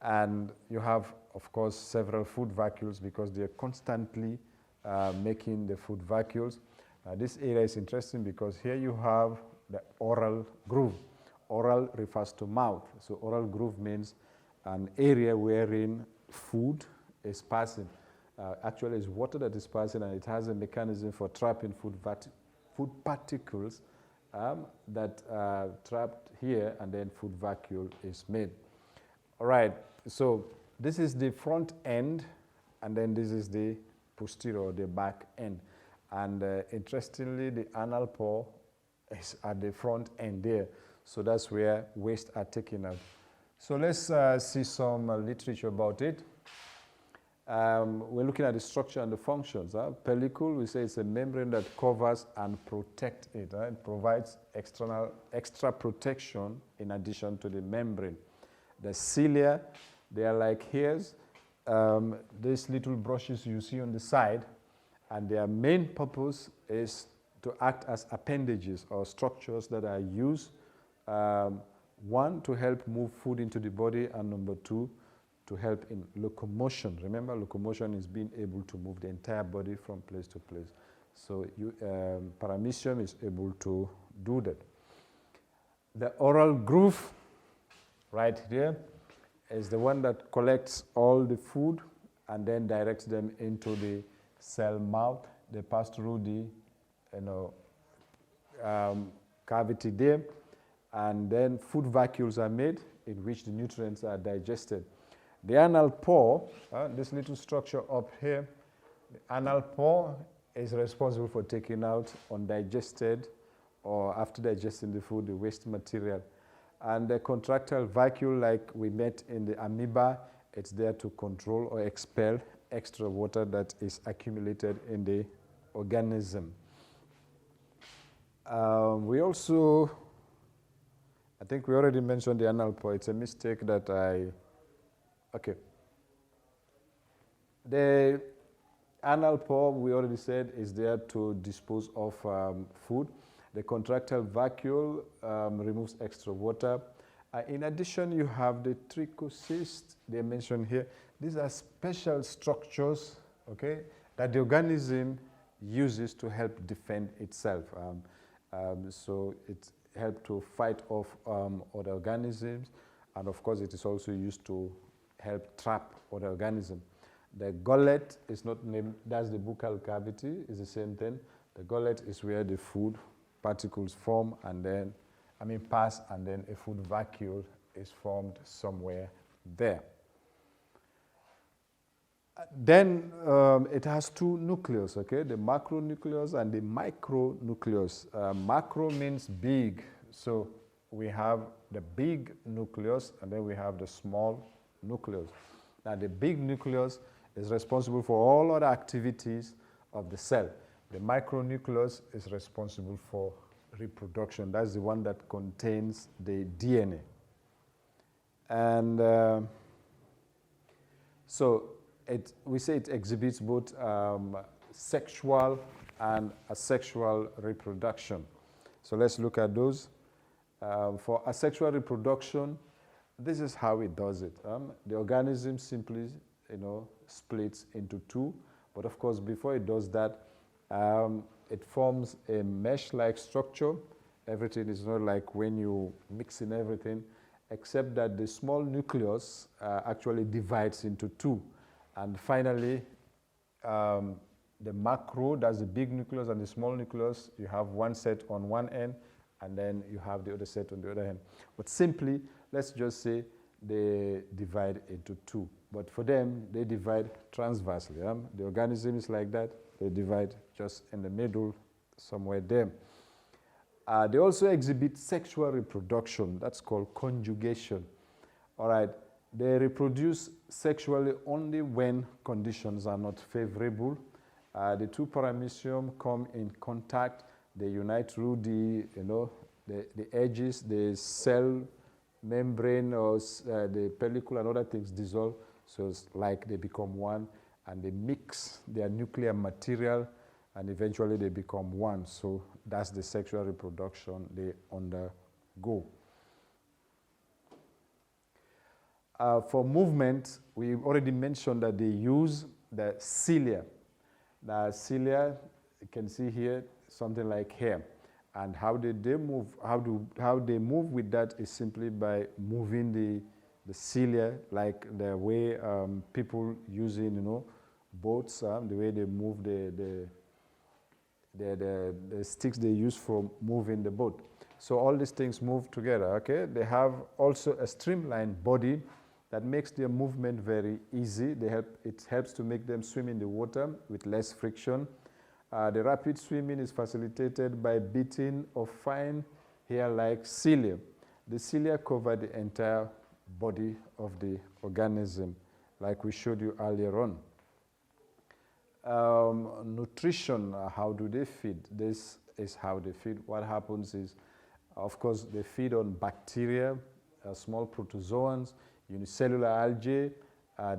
And you have, of course, several food vacuoles because they are constantly making the food vacuoles. This area is interesting because here you have the oral groove. Oral refers to mouth. So oral groove means an area wherein food is passing. Actually, it's water that is passing, and it has a mechanism for trapping food particles that are trapped here, and then food vacuole is made. All right, so this is the front end, and then this is the posterior, or the back end. And interestingly, the anal pore is at the front end there. So that's where waste are taken out. So let's see some literature about it. We're looking at the structure and the functions. Pellicule, we say it's a membrane that covers and protects it. It provides extra protection in addition to the membrane. The cilia, they are like hairs. These little brushes you see on the side, and their main purpose is to act as appendages or structures that are used, one, to help move food into the body, and number two, to help in locomotion. Remember, locomotion is being able to move the entire body from place to place. So Paramecium is able to do that. The oral groove, right here, is the one that collects all the food and then directs them into the cell mouth. They pass through the cavity there, and then food vacuoles are made in which the nutrients are digested. The anal pore, this little structure up here, the anal pore is responsible for taking out undigested, or after digesting the food, the waste material. And the contractile vacuole, like we met in the amoeba, it's there to control or expel extra water that is accumulated in the organism. We also, I think we already mentioned the anal pore. It's a mistake that okay. The anal pore, we already said, is there to dispose of food. The contractile vacuole removes extra water. In addition, you have the trichosis, they mentioned here. These are special structures, okay, that the organism uses to help defend itself. So it helps to fight off other organisms, and of course it is also used to help trap other organisms. The gullet is not named, that's the buccal cavity, is the same thing. The gullet is where the food particles form and then, pass, and then a food vacuole is formed somewhere there. Then it has two nucleus, okay? The macronucleus and the micronucleus. Macro means big, so we have the big nucleus and then we have the small nucleus. Now the big nucleus is responsible for all other activities of the cell. The micronucleus is responsible for reproduction. That's the one that contains the DNA. And so we say it exhibits both sexual and asexual reproduction. So let's look at those. For asexual reproduction, this is how it does it. The organism simply, splits into two. But of course, before it does that, it forms a mesh-like structure. Everything is not like when you mix in everything, except that the small nucleus actually divides into two. And finally, the macro, that's the big nucleus, and the small nucleus, you have one set on one end, and then you have the other set on the other end. But simply, let's just say they divide into two. But for them, they divide transversely. The organism is like that. They divide just in the middle, somewhere there. They also exhibit sexual reproduction. That's called conjugation. All right. They reproduce sexually only when conditions are not favorable. The two paramecium come in contact. They unite through the edges, the cell membrane or the pellicle and other things dissolve. So it's like they become one, and they mix their nuclear material, and eventually they become one. So that's the sexual reproduction they undergo. For movement, we already mentioned that they use the cilia. The cilia, you can see here, something like hair. And how they move, how they move with that is simply by moving the cilia, like the way people using, boats, the way they move the sticks they use for moving the boat. So all these things move together, okay? They have also a streamlined body that makes their movement very easy. It helps to make them swim in the water with less friction. The rapid swimming is facilitated by beating of fine hair-like cilia. The cilia cover the entire body of the organism, like we showed you earlier on. Nutrition, how do they feed? This is how they feed. What happens is, of course, they feed on bacteria, small protozoans, unicellular algae,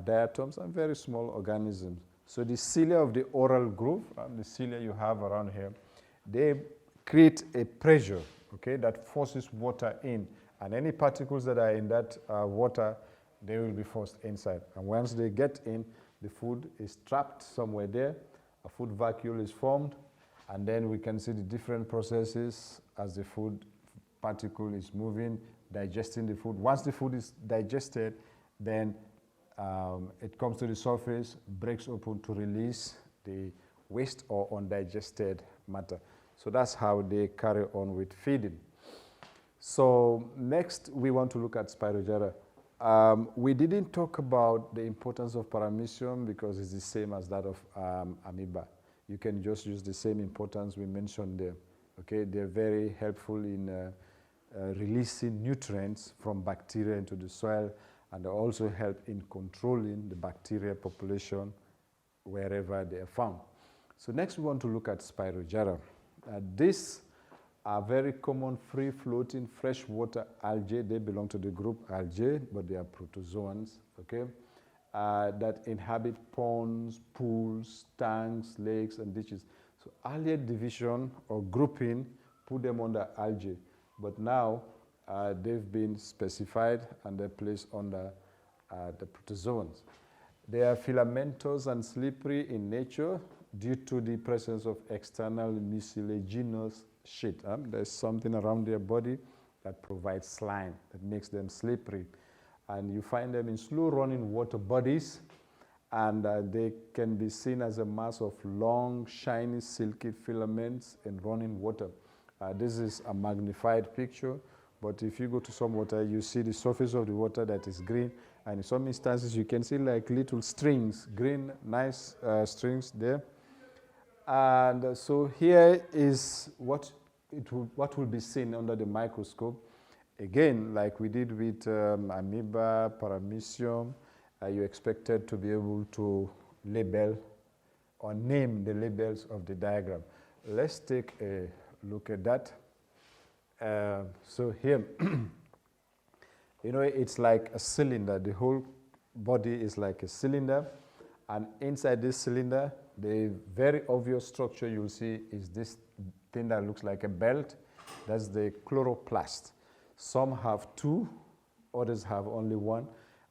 diatoms, and very small organisms. So the cilia of the oral groove, the cilia you have around here, they create a pressure, okay, that forces water in. And any particles that are in that water, they will be forced inside. And once they get in, the food is trapped somewhere there. A food vacuole is formed, and then we can see the different processes as the food particle is moving, digesting the food. Once the food is digested, then it comes to the surface, breaks open to release the waste or undigested matter. So that's how they carry on with feeding. So next, we want to look at Spirogyra. We didn't talk about the importance of Paramecium because it's the same as that of Amoeba. You can just use the same importance we mentioned there. Okay, they're very helpful in releasing nutrients from bacteria into the soil, and they also help in controlling the bacteria population wherever they are found. So next we want to look at Spirogyra. These are very common free-floating freshwater algae. They belong to the group algae, but they are protozoans, okay, that inhabit ponds, pools, tanks, lakes, and ditches. So earlier division or grouping put them under algae, but now they've been specified and they're placed under the protozoans. They are filamentous and slippery in nature due to the presence of external mucilaginous sheet. There's something around their body that provides slime, that makes them slippery. And you find them in slow-running water bodies, and they can be seen as a mass of long, shiny, silky filaments in running water. This is a magnified picture, but if you go to some water, you see the surface of the water that is green, and in some instances you can see like little strings, green, nice strings there. And so here is what will be seen under the microscope. Again, like we did with Amoeba, Paramecium, you expected to be able to label or name the labels of the diagram. Let's take a look at that. So here, You know, it's like a cylinder. The whole body is like a cylinder. And inside this cylinder, the very obvious structure you'll see is this thing that looks like a belt. That's the chloroplast. Some have two, others have only one.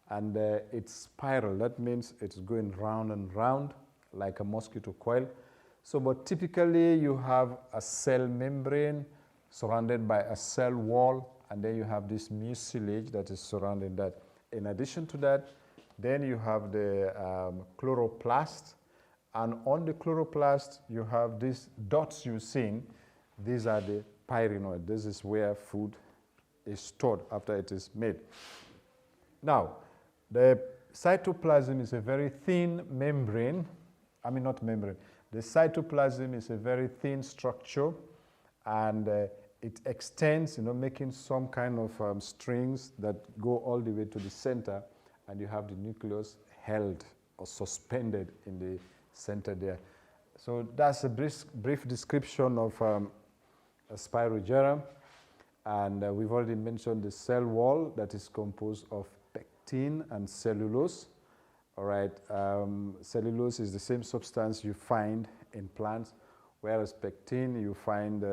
And it's spiral. That means it's going round and round like a mosquito coil. So, but typically you have a cell membrane surrounded by a cell wall, and then you have this mucilage that is surrounding that. In addition to that, then you have the chloroplast, and on the chloroplast you have these dots you've seen. These are the pyrenoid. This is where food is stored after it is made. Now, the cytoplasm is a very thin membrane. I mean, not membrane. The cytoplasm is a very thin structure, and it extends, you know, making some kind of strings that go all the way to the center, and you have the nucleus held or suspended in the center there. So that's a brief description of a Spirogyra, and we've already mentioned the cell wall that is composed of pectin and cellulose. All right, cellulose is the same substance you find in plants, whereas pectin you find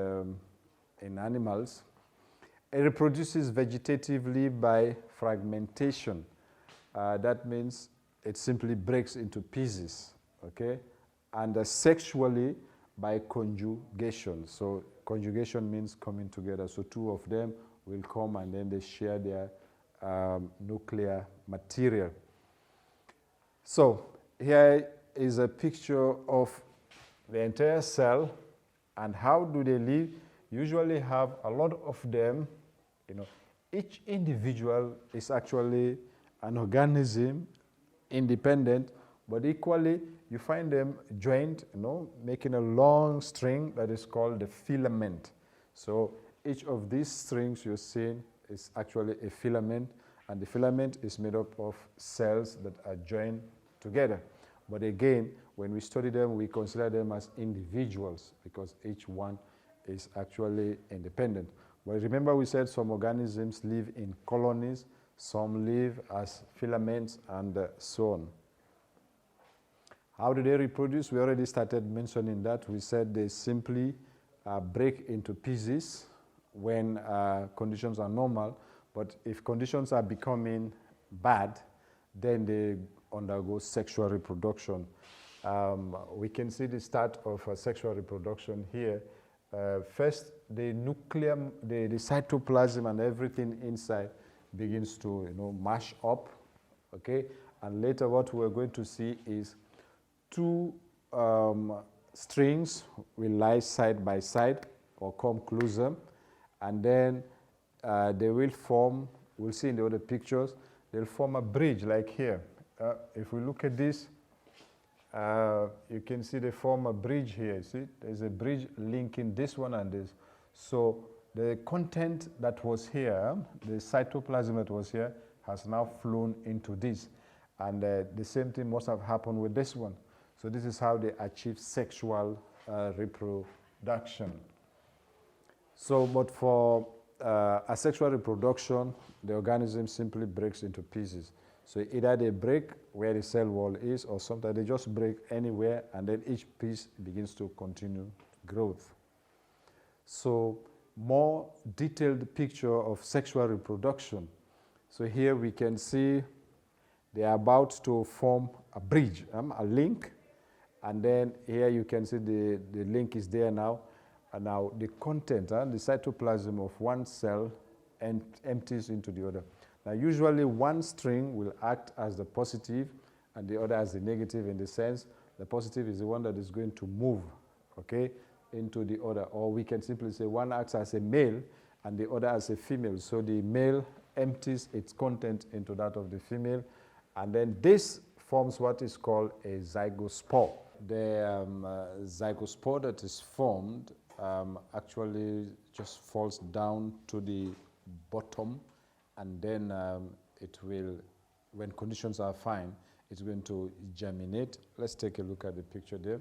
in animals. It reproduces vegetatively by fragmentation. That means it simply breaks into pieces, okay? And sexually by conjugation. So conjugation means coming together. So two of them will come and then they share their nuclear material. So here is a picture of the entire cell, and how do they live? Usually have a lot of them. You know, each individual is actually an organism, independent, but equally you find them joined, you know, making a long string that is called the filament. So each of these strings you're seeing is actually a filament, and the filament is made up of cells that are joined together. But again, when we study them, we consider them as individuals because each one is actually independent. But remember we said some organisms live in colonies, some live as filaments, and so on. How do they reproduce? We already started mentioning that. We said they simply break into pieces when conditions are normal, but if conditions are becoming bad, then they undergo sexual reproduction. We can see the start of sexual reproduction here. First, the nucleum, the cytoplasm and everything inside begins to, you know, mash up, okay? And later what we're going to see is two strings will lie side by side or come closer, and then they will form, we'll see in the other pictures, they'll form a bridge like here. If we look at this, you can see they form a bridge here. See, there's a bridge linking this one and this. So the content that was here, the cytoplasm that was here, has now flown into this. And the same thing must have happened with this one. So this is how they achieve sexual reproduction. So, but for asexual reproduction, the organism simply breaks into pieces. So either they break where the cell wall is, or sometimes they just break anywhere, and then each piece begins to continue growth. So more detailed picture of sexual reproduction. So here we can see they are about to form a bridge, a link, and then here you can see the link is there now. And now the content, the cytoplasm of one cell empties into the other. Now usually one string will act as the positive and the other as the negative, in the sense the positive is the one that is going to move, okay, into the other. Or we can simply say one acts as a male and the other as a female. So the male empties its content into that of the female, and then this forms what is called a zygospore. The zygospore that is formed actually just falls down to the bottom, and then it will, when conditions are fine, it's going to germinate. Let's take a look at the picture there.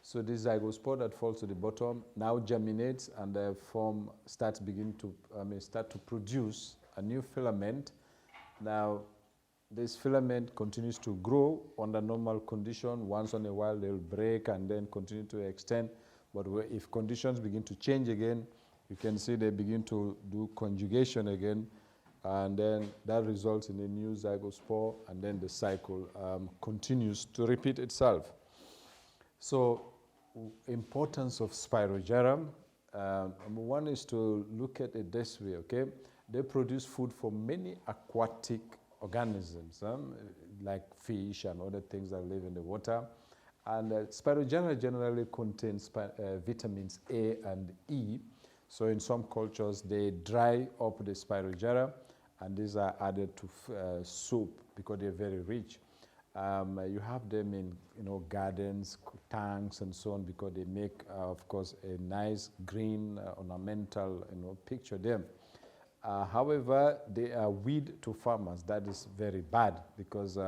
So this zygospore that falls to the bottom now germinates, and the form starts to produce a new filament Now, this filament continues to grow under normal condition. Once in a while, they'll break and then continue to extend. But if conditions begin to change again, you can see they begin to do conjugation again, and then that results in a new zygospore, and then the cycle continues to repeat itself. So, importance of Spirogyra. Number one is to look at it this way, okay? They produce food for many aquatic organisms, like fish and other things that live in the water. And Spirogyra generally contains vitamins A and E. So in some cultures, they dry up the Spirogyra, and these are added to soup because they're very rich. You have them in gardens, tanks, and so on, because they make, of course, a nice green ornamental picture there. However, they are weed to farmers. That is very bad, because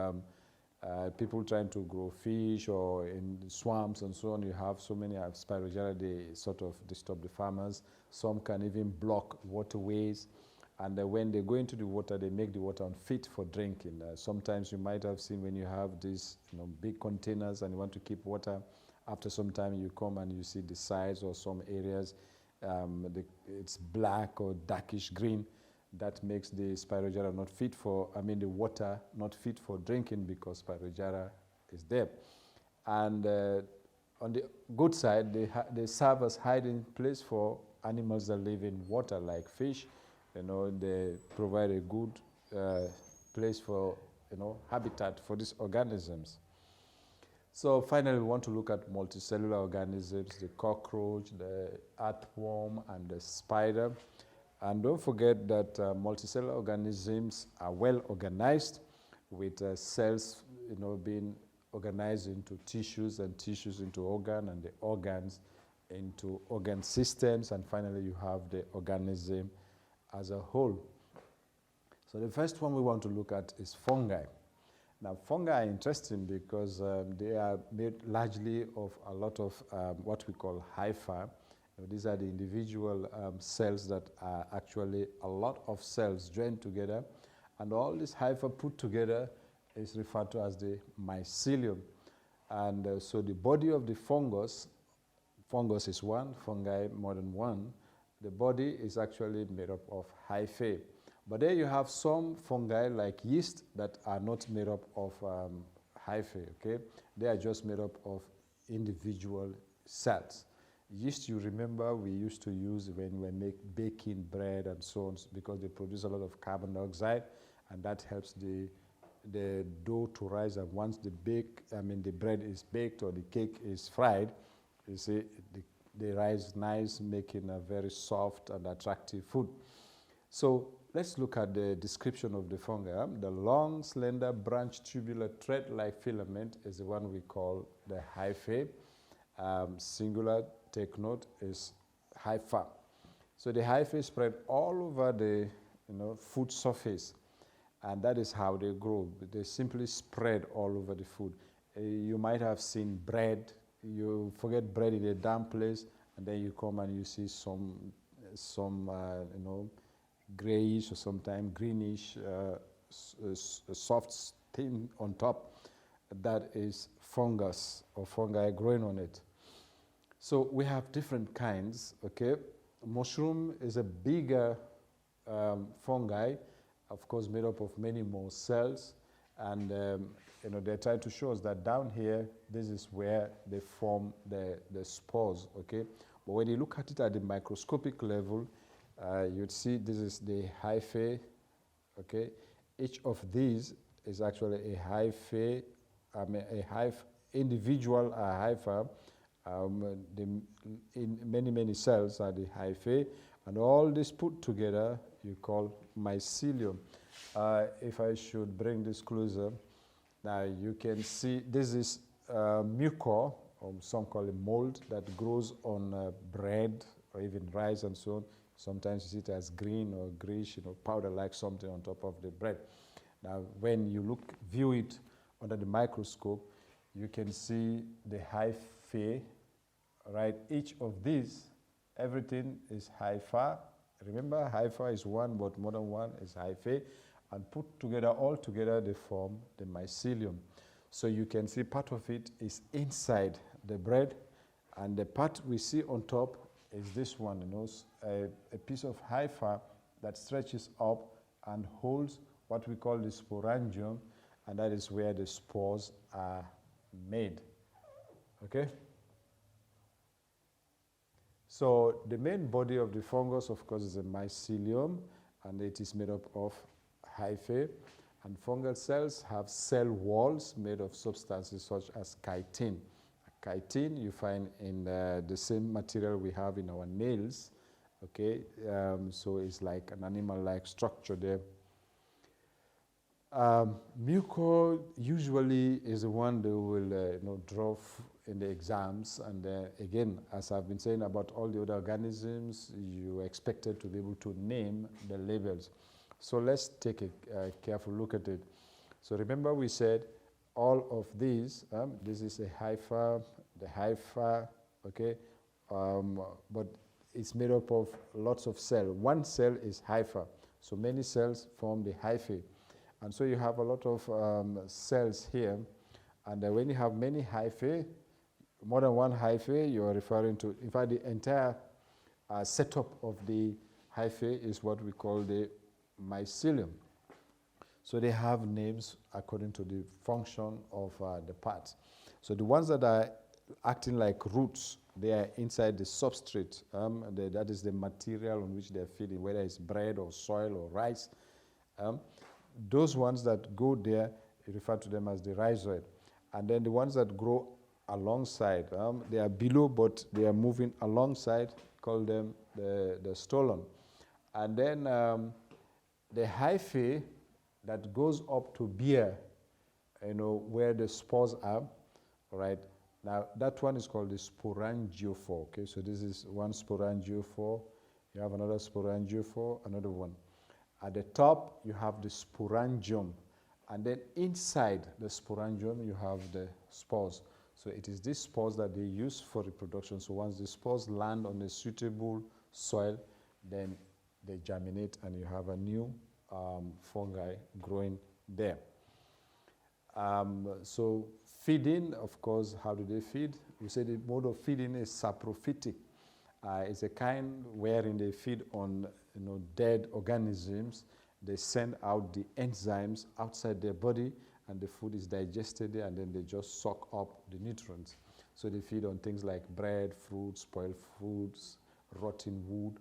people trying to grow fish or in swamps and so on, you have so many Spirogyra, they sort of disturb the farmers. Some can even block waterways. And when they go into the water, they make the water unfit for drinking. Sometimes you might have seen when you have these big containers and you want to keep water, after some time you come and you see the sides or some areas, it's black or darkish green. That makes the Spirogyra not fit for, the water not fit for drinking, because Spirogyra is there. And on the good side, they serve as hiding place for animals that live in water, like fish. They provide a good place for, habitat for these organisms. So finally, we want to look at multicellular organisms, the cockroach, the earthworm, and the spider. And don't forget that multicellular organisms are well organized, with cells, being organized into tissues, and tissues into organ, and the organs into organ systems, and finally you have the organism as a whole. So the first one we want to look at is fungi. Now, fungi are interesting because they are made largely of a lot of what we call hyphae. These are the individual cells that are actually a lot of cells joined together, and all these hyphae put together is referred to as the mycelium. And so the body of the fungus is one, fungi more than one. The body is actually made up of hyphae. But there you have some fungi like yeast that are not made up of hyphae, okay? They are just made up of individual cells. Yeast, you remember, we used to use when we make baking bread and so on, because they produce a lot of carbon dioxide, and that helps the dough to rise. And once the bread is baked or the cake is fried, you see they rise nice, making a very soft and attractive food. So let's look at the description of the fungi. The long, slender, branched, tubular, thread-like filament is the one we call the hyphae. Singular, take note, is hypha. So the hyphae spread all over the food surface, and that is how they grow. They simply spread all over the food. You might have seen bread. You forget bread in a damp place, and then you come and you see some grayish or sometimes greenish soft thing on top. That is fungus or fungi growing on it. So we have different kinds, okay? Mushroom is a bigger fungi, of course made up of many more cells, and they're trying to show us that down here, this is where they form the spores, okay? But when you look at it at the microscopic level, you'd see this is the hyphae, okay? Each of these is actually a hyphae, individual hypha. In many cells are the hyphae, and all this put together you call mycelium. If I should bring this closer, now you can see this is mucor, or some call it mold, that grows on bread or even rice and so on. Sometimes you see it as green or greenish, powder-like something on top of the bread. Now, when you view it under the microscope, you can see the hyphae, right? Each of these, everything is hypha. Remember, hypha is one, but more than one is hyphae. and put together, all together, they form the mycelium. So you can see part of it is inside the bread, and the part we see on top is this one, a piece of hyphae that stretches up and holds what we call the sporangium, and that is where the spores are made. Okay? So the main body of the fungus, of course, is a mycelium, and it is made up of hyphae. And fungal cells have cell walls made of substances such as chitin. Chitin you find in the same material we have in our nails. Okay, so it's like an animal-like structure there. Muco usually is the one they will draw in the exams, and again, as I've been saying about all the other organisms, you are expected to be able to name the labels. So let's take a careful look at it. So remember we said all of these, this is a hypha, the hypha, okay, but it's made up of lots of cells. One cell is hypha, so many cells form the hyphae. And so you have a lot of cells here, and when you have many hyphae, more than one hyphae, you are referring to, in fact, the entire setup of the hyphae is what we call the mycelium. So they have names according to the function of the parts. So the ones that are acting like roots, they are inside the substrate. That is the material on which they are feeding, whether it's bread or soil or rice. Those ones that go there, you refer to them as the rhizoid. And then the ones that grow alongside, they are below, but they are moving alongside, call them the stolon. And then the hyphae that goes up to bear, where the spores are, all right? Now, that one is called the sporangiophore, okay? So this is one sporangiophore. You have another sporangiophore, another one. At the top, you have the sporangium. And then inside the sporangium, you have the spores. So it is these spores that they use for reproduction. So once the spores land on a suitable soil, then they germinate and you have a new fungi growing there. So feeding, of course, how do they feed? We say the mode of feeding is saprophytic. It's a kind wherein they feed on dead organisms. They send out the enzymes outside their body, and the food is digested there, and then they just suck up the nutrients. So they feed on things like bread, fruit, spoiled foods, rotten wood.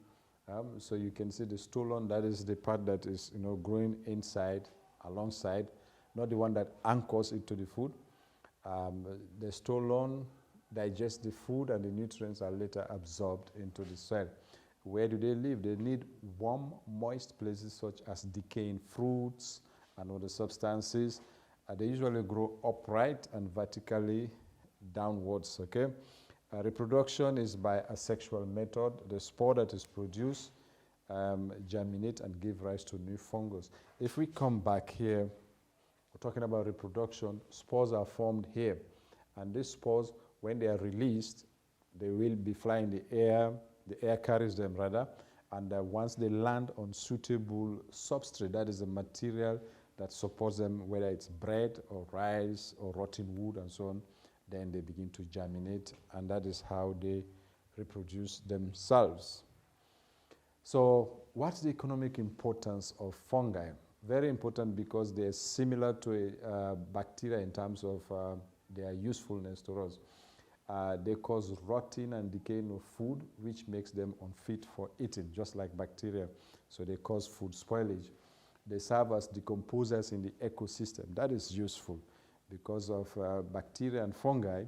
So you can see the stolon, that is the part that is growing inside, alongside, not the one that anchors into the food. The stolon digests the food, and the nutrients are later absorbed into the soil. Where do they live? They need warm, moist places such as decaying fruits and other substances. They usually grow upright and vertically downwards, okay? Reproduction is by asexual method. The spore that is produced germinate and give rise to new fungus. If we come back here, we're talking about reproduction. Spores are formed here, and these spores, when they are released, they will be flying in the air. The air carries them rather, and once they land on suitable substrate, that is the material that supports them, whether it's bread or rice or rotten wood and so on, then they begin to germinate, and that is how they reproduce themselves. So what's the economic importance of fungi? Very important, because they're similar to bacteria in terms of their usefulness to us. They cause rotting and decaying of food, which makes them unfit for eating, just like bacteria. So they cause food spoilage. They serve as decomposers in the ecosystem. That is useful because of bacteria and fungi,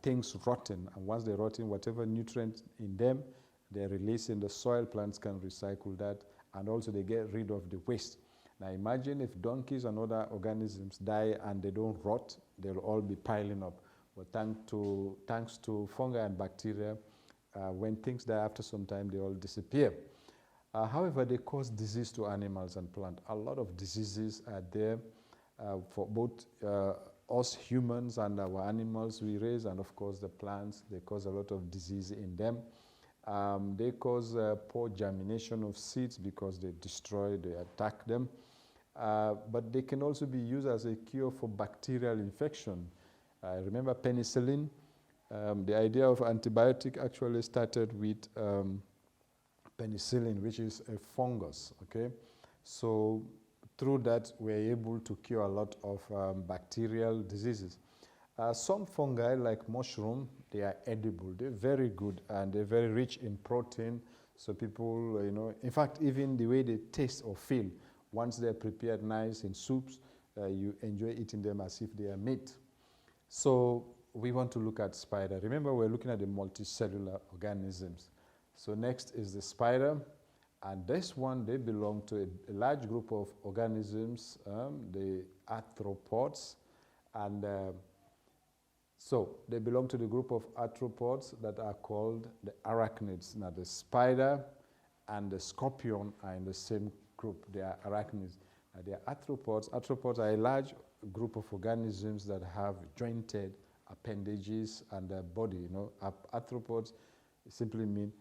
things rotten. And once they rotten, whatever nutrient in them, they release in the soil. Plants can recycle that, and also they get rid of the waste. Now imagine if donkeys and other organisms die and they don't rot, they'll all be piling up. But thanks to fungi and bacteria, when things die after some time, they all disappear. However, they cause disease to animals and plants. A lot of diseases are there for both us humans and our animals we raise, and of course the plants. They cause a lot of disease in them. They cause poor germination of seeds because they destroy, they attack them. but they can also be used as a cure for bacterial infection. Remember penicillin? The idea of antibiotic actually started with penicillin, which is a fungus, okay? So through that, we're able to cure a lot of bacterial diseases. Some fungi, like mushroom, they are edible. They're very good, and they're very rich in protein. So people, in fact, even the way they taste or feel, once they're prepared nice in soups, you enjoy eating them as if they are meat. So we want to look at spider. Remember, we're looking at the multicellular organisms. So next is the spider. And this one, they belong to a large group of organisms, the arthropods. And so they belong to the group of arthropods that are called the arachnids. Now the spider and the scorpion are in the same group. They are arachnids. They are arthropods. Arthropods are a large group of organisms that have jointed appendages and their body. Arthropods simply mean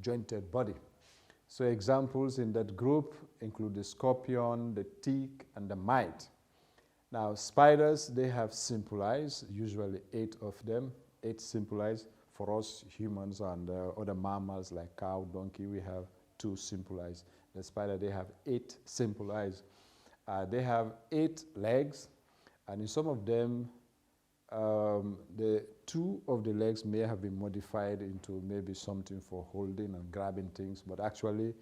jointed body. So examples in that group include the scorpion, the tick, and the mite. Now spiders, they have simple eyes, usually 8 of them, 8 simple eyes. For us humans and other mammals like cow, donkey, we have 2 simple eyes. The spider, they have 8 simple eyes. They have 8 legs, and in some of them, the 2 of the legs may have been modified into maybe something for holding and grabbing things, but actually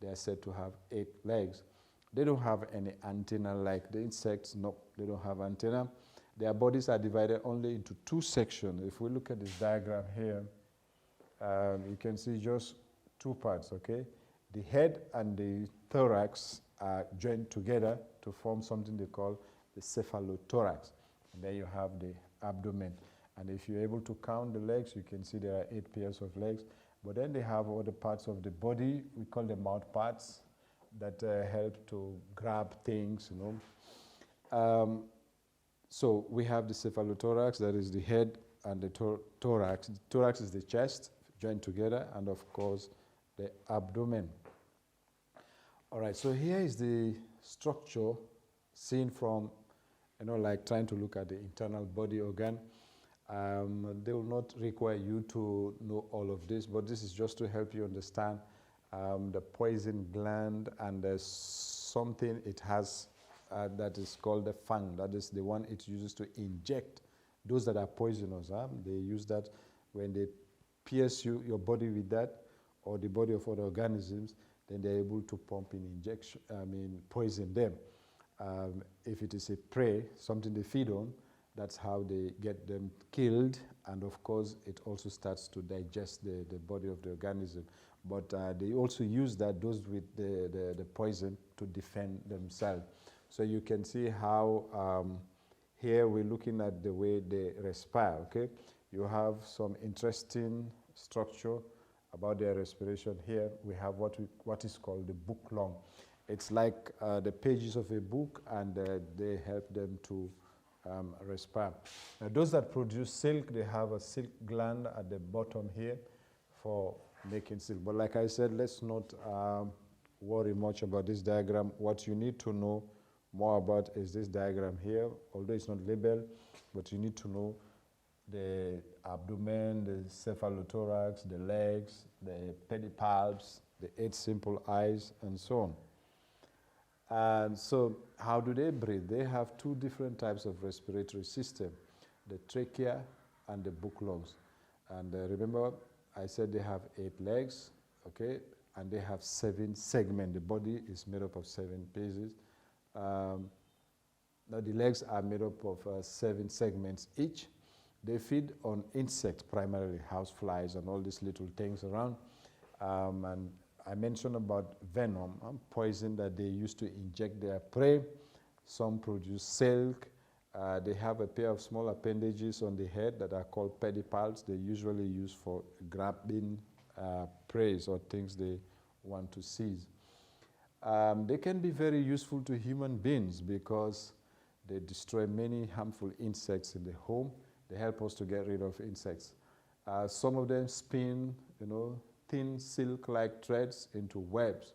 they are said to have 8 legs. They don't have any antenna like the insects. No, they don't have antenna. Their bodies are divided only into 2 sections. If we look at this diagram here, you can see just 2 parts, okay? The head and the thorax are joined together to form something they call the cephalothorax. And then you have the abdomen. And if you're able to count the legs, you can see there are 8 pairs of legs. But then they have other parts of the body, we call them mouth parts, that help to grab things, So we have the cephalothorax, that is the head, and the thorax. The thorax is the chest, joined together, and of course, the abdomen. All right, so here is the structure seen from, like trying to look at the internal body organ. They will not require you to know all of this, but this is just to help you understand the poison gland, and there's something it has that is called the fang. That is the one it uses to inject those that are poisonous. They use that when they pierce your body with that, or the body of other organisms, then they're able to pump in poison them. If it is a prey, something they feed on, that's how they get them killed, and of course it also starts to digest the body of the organism. But they also use those with the poison to defend themselves. So you can see how here we're looking at the way they respire, okay? You have some interesting structure about their respiration. Here we have what is called the book lung. It's like the pages of a book, and they help them to respire. Now, those that produce silk, they have a silk gland at the bottom here for making silk. But like I said, let's not worry much about this diagram. What you need to know more about is this diagram here, although it's not labeled, but you need to know the abdomen, the cephalothorax, the legs, the pedipalps, the 8 simple eyes, and so on. And so how do they breathe? They have 2 different types of respiratory system, the trachea and the book lungs. And remember, I said they have 8 legs, okay, and they have 7 segments. The body is made up of 7 pieces. Now the legs are made up of 7 segments each. They feed on insects, primarily houseflies and all these little things around. And I mentioned about venom, poison that they use to inject their prey. Some produce silk. They have a pair of small appendages on the head that are called pedipalps. They usually use for grabbing prey or things they want to seize. They can be very useful to human beings because they destroy many harmful insects in the home. They help us to get rid of insects. Some of them spin, thin silk-like threads into webs.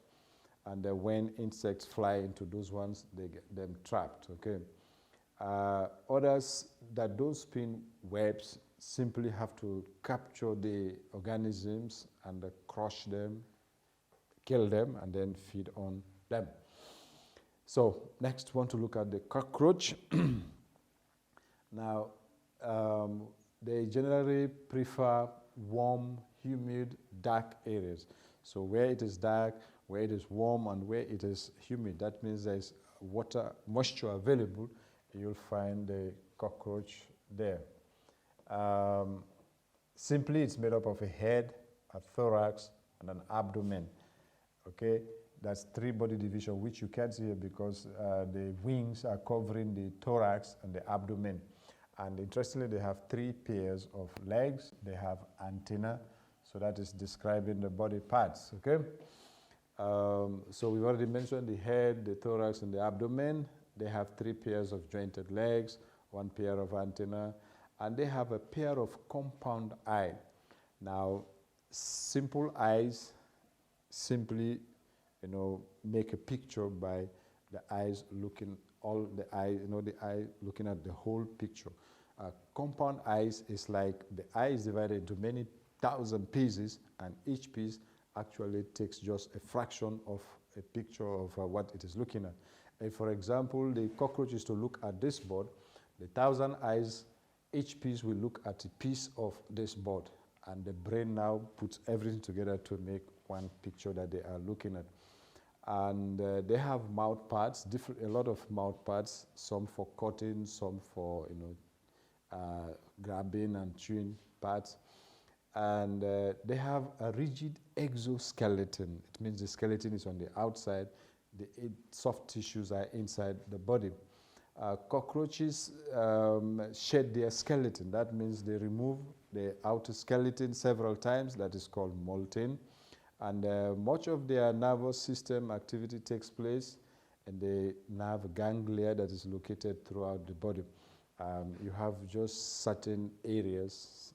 and when insects fly into those ones, they get them trapped, okay? Others that don't spin webs simply have to capture the organisms and crush them, kill them, and then feed on them. So next, we want to look at the cockroach. Now, they generally prefer warm, humid, dark areas. So where it is dark, where it is warm, and where it is humid, that means there is water, moisture available, you'll find the cockroach there. Simply, it's made up of a head, a thorax, and an abdomen. Okay, that's 3 body division, which you can't see here because the wings are covering the thorax and the abdomen. And interestingly, they have 3 pairs of legs. They have antenna, so that is describing the body parts. Okay, so we've already mentioned the head, the thorax, and the abdomen. They have 3 pairs of jointed legs, 1 pair of antenna, and they have a pair of compound eye. Now, simple eyes simply, make a picture by the eyes looking, all the eye, the eye looking at the whole picture. Compound eyes is like the eye is divided into many thousand pieces, and each piece actually takes just a fraction of a picture of what it is looking at. If, for example, the cockroach is to look at this board, the 1,000 eyes, each piece will look at a piece of this board, and the brain now puts everything together to make one picture that they are looking at. And they have mouth parts, a lot of mouth parts, some for cutting, some for grabbing and chewing parts. And they have a rigid exoskeleton. It means the skeleton is on the outside, the soft tissues are inside the body. Cockroaches shed their skeleton. That means they remove the outer skeleton several times. That is called molting. And much of their nervous system activity takes place in the nerve ganglia that is located throughout the body. You have just certain areas,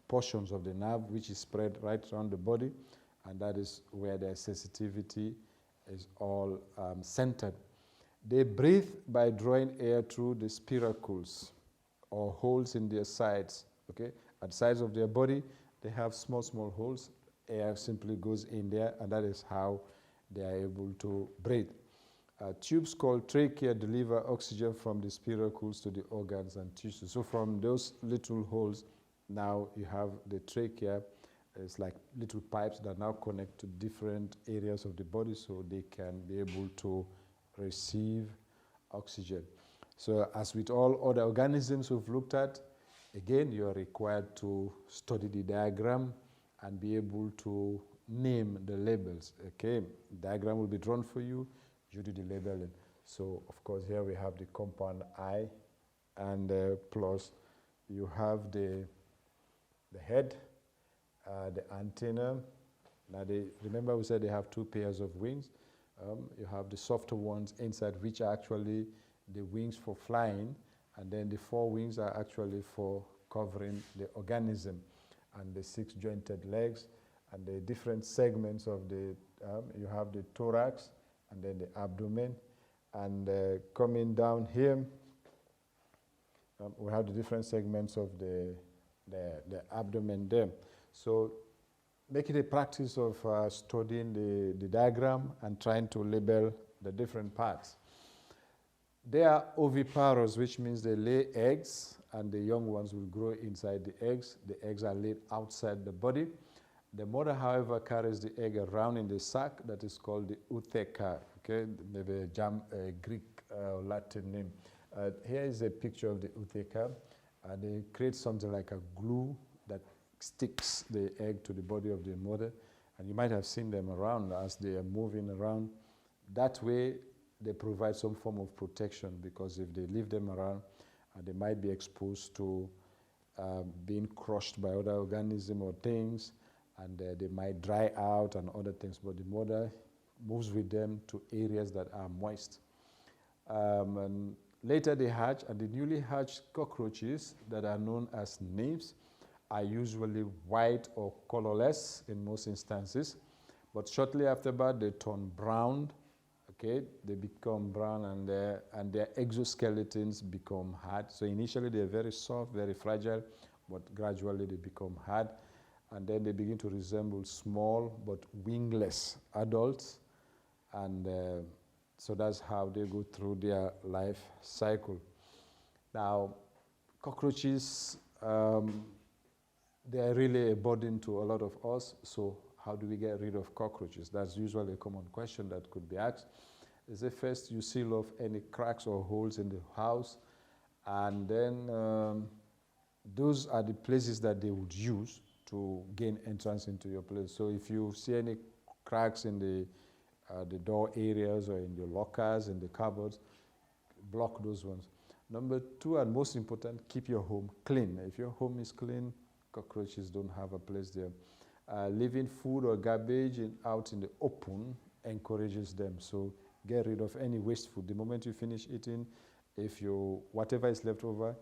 portions of the nerve which is spread right around the body, and that is where their sensitivity is all centered. They breathe by drawing air through the spiracles or holes in their sides. Okay, at the sides of their body, they have small holes. Air simply goes in there, and that is how they are able to breathe. Tubes called trachea deliver oxygen from the spiracles to the organs and tissues. So from those little holes, now you have the trachea. It's like little pipes that now connect to different areas of the body, so they can be able to receive oxygen. So as with all other organisms we've looked at, again, you are required to study the diagram and be able to name the labels. Okay, diagram will be drawn for you, you do the labeling. So of course here we have the compound eye, and plus you have the head, the antenna. Now remember we said they have 2 pairs of wings. You have the softer ones inside, which are actually the wings for flying, and then the 4 wings are actually for covering the organism, and the 6 jointed legs, and the different segments of the, you have the thorax, and then the abdomen, and coming down here, we have the different segments of the abdomen there. So make it a practice of studying the diagram and trying to label the different parts. They are oviparous, which means they lay eggs, and the young ones will grow inside the eggs. The eggs are laid outside the body. The mother, however, carries the egg around in the sac that is called the ootheca. Okay, maybe a Greek or Latin name. Here is a picture of the ootheca. They create something like a glue that sticks the egg to the body of the mother, and you might have seen them around as they are moving around. That way, they provide some form of protection, because if they leave them around, they might be exposed to being crushed by other organisms or things, and they might dry out and other things, but the mother moves with them to areas that are moist. And later they hatch, and the newly hatched cockroaches that are known as nymphs are usually white or colorless in most instances. But shortly after that, they turn brown. Okay, they become brown, and their exoskeletons become hard. So initially they're very soft, very fragile, but gradually they become hard, and then they begin to resemble small but wingless adults, and so that's how they go through their life cycle. Now, cockroaches, they are really a burden to a lot of us, so how do we get rid of cockroaches? That's usually a common question that could be asked. Is the first you seal off any cracks or holes in the house, and then those are the places that they would use to gain entrance into your place. So if you see any cracks in the door areas or in your lockers, in the cupboards, block those ones. Number two, and most important, keep your home clean. If your home is clean, cockroaches don't have a place there. Leaving food or garbage out in the open encourages them. So get rid of any waste food. The moment you finish eating, whatever is left over,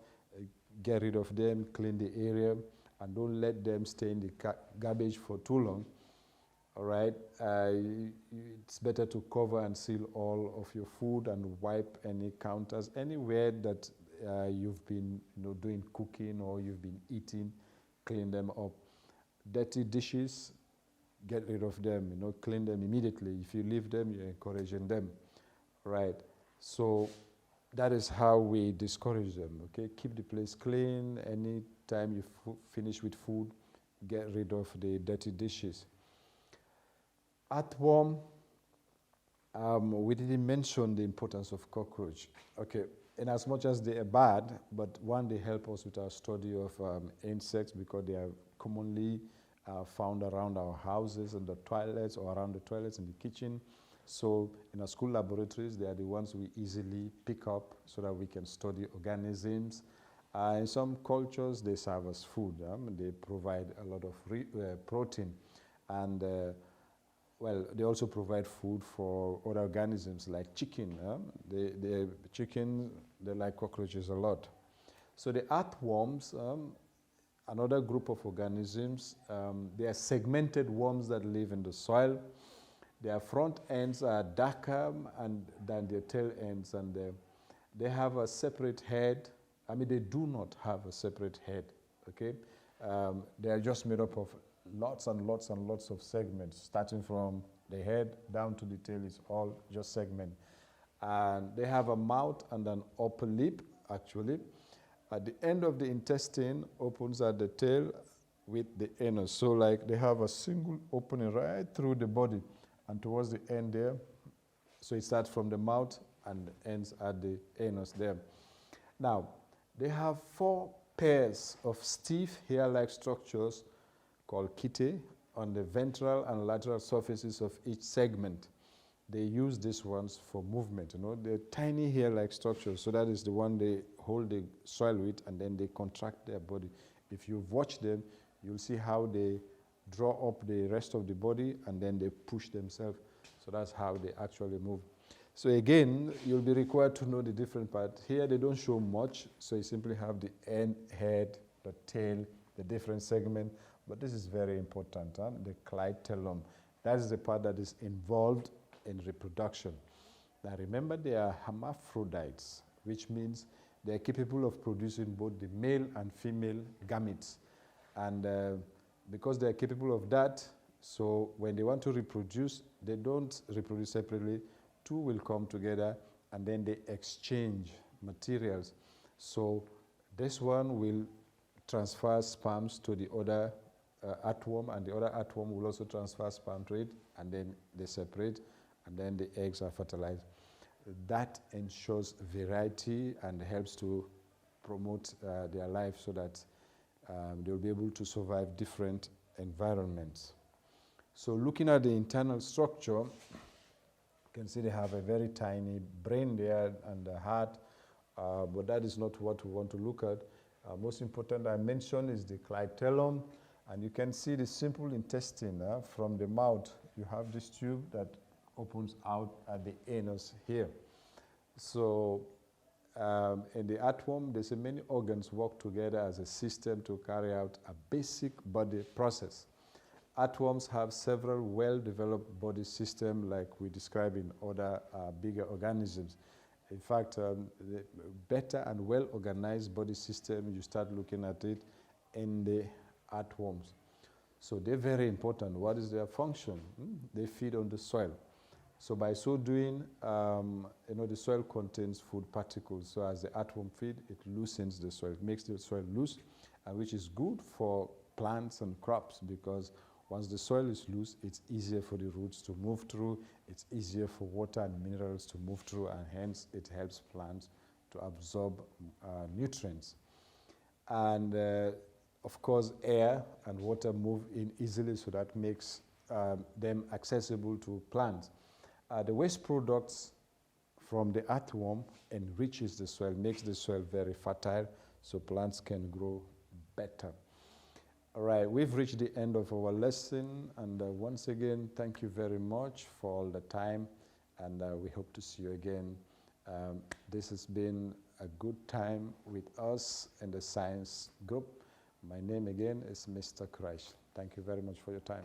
get rid of them, clean the area, and don't let them stay in the garbage for too long. All right, it's better to cover and seal all of your food and wipe any counters, anywhere that you've been doing cooking or you've been eating, clean them up. Dirty dishes, get rid of them, clean them immediately. If you leave them, you're encouraging them, right? So that is how we discourage them, okay? Keep the place clean. Anytime you finish with food, get rid of the dirty dishes. Earthworm, we didn't mention the importance of cockroach. Okay, in as much as they are bad, but one, they help us with our study of insects because they are commonly found around our houses and the toilets, or around the toilets in the kitchen. So in our school laboratories, they are the ones we easily pick up so that we can study organisms. In some cultures, they serve as food. They provide a lot of protein, and well, they also provide food for other organisms like chicken. They like cockroaches a lot. So the earthworms, another group of organisms, they are segmented worms that live in the soil. Their front ends are darker than their tail ends, and they have a separate head. They do not have a separate head, okay? They are just made up of lots and lots and lots of segments, starting from the head down to the tail is all just segment. And they have a mouth and an upper lip, actually. At the end of the intestine opens at the tail with the anus. So like they have a single opening right through the body, and towards the end there, so it starts from the mouth and ends at the anus there. Now, they have 4 pairs of stiff hair-like structures called chythae on the ventral and lateral surfaces of each segment. They use these ones for movement. They're tiny hair-like structures, so that is the one they hold the soil with, and then they contract their body. If you've watched them, you'll see how they draw up the rest of the body, and then they push themselves. So that's how they actually move. So again, you'll be required to know the different parts. Here they don't show much, so you simply have the end, head, the tail, the different segment. But this is very important, the clitellum. That is the part that is involved in reproduction. Now remember, they are hermaphrodites, which means they are capable of producing both the male and female gametes. And because they are capable of that, so when they want to reproduce, they don't reproduce separately. 2 will come together, and then they exchange materials. So this one will transfer sperms to the other earthworm, and the other earthworm will also transfer sperm to it, and then they separate, and then the eggs are fertilized. That ensures variety and helps to promote their life so that they'll be able to survive different environments. So looking at the internal structure, you can see they have a very tiny brain there and a heart, but that is not what we want to look at. Most important I mentioned is the clitellum, and you can see the simple intestine from the mouth. You have this tube that opens out at the anus here. So in the earthworm, there's many organs work together as a system to carry out a basic body process. Earthworms have several well-developed body systems like we describe in other bigger organisms. In fact, the better and well-organized body system, you start looking at it in the earthworms. So they're very important. What is their function? They feed on the soil. So by so doing, the soil contains food particles. So as the earthworm feed, it loosens the soil. It makes the soil loose, which is good for plants and crops, because once the soil is loose, it's easier for the roots to move through. It's easier for water and minerals to move through, and hence it helps plants to absorb nutrients. And of course, air and water move in easily, so that makes them accessible to plants. The waste products from the earthworm enriches the soil, makes the soil very fertile, so plants can grow better. All right, we've reached the end of our lesson, and once again, thank you very much for all the time, and we hope to see you again. This has been a good time with us in the science group. My name again is Mr. Kreisel. Thank you very much for your time.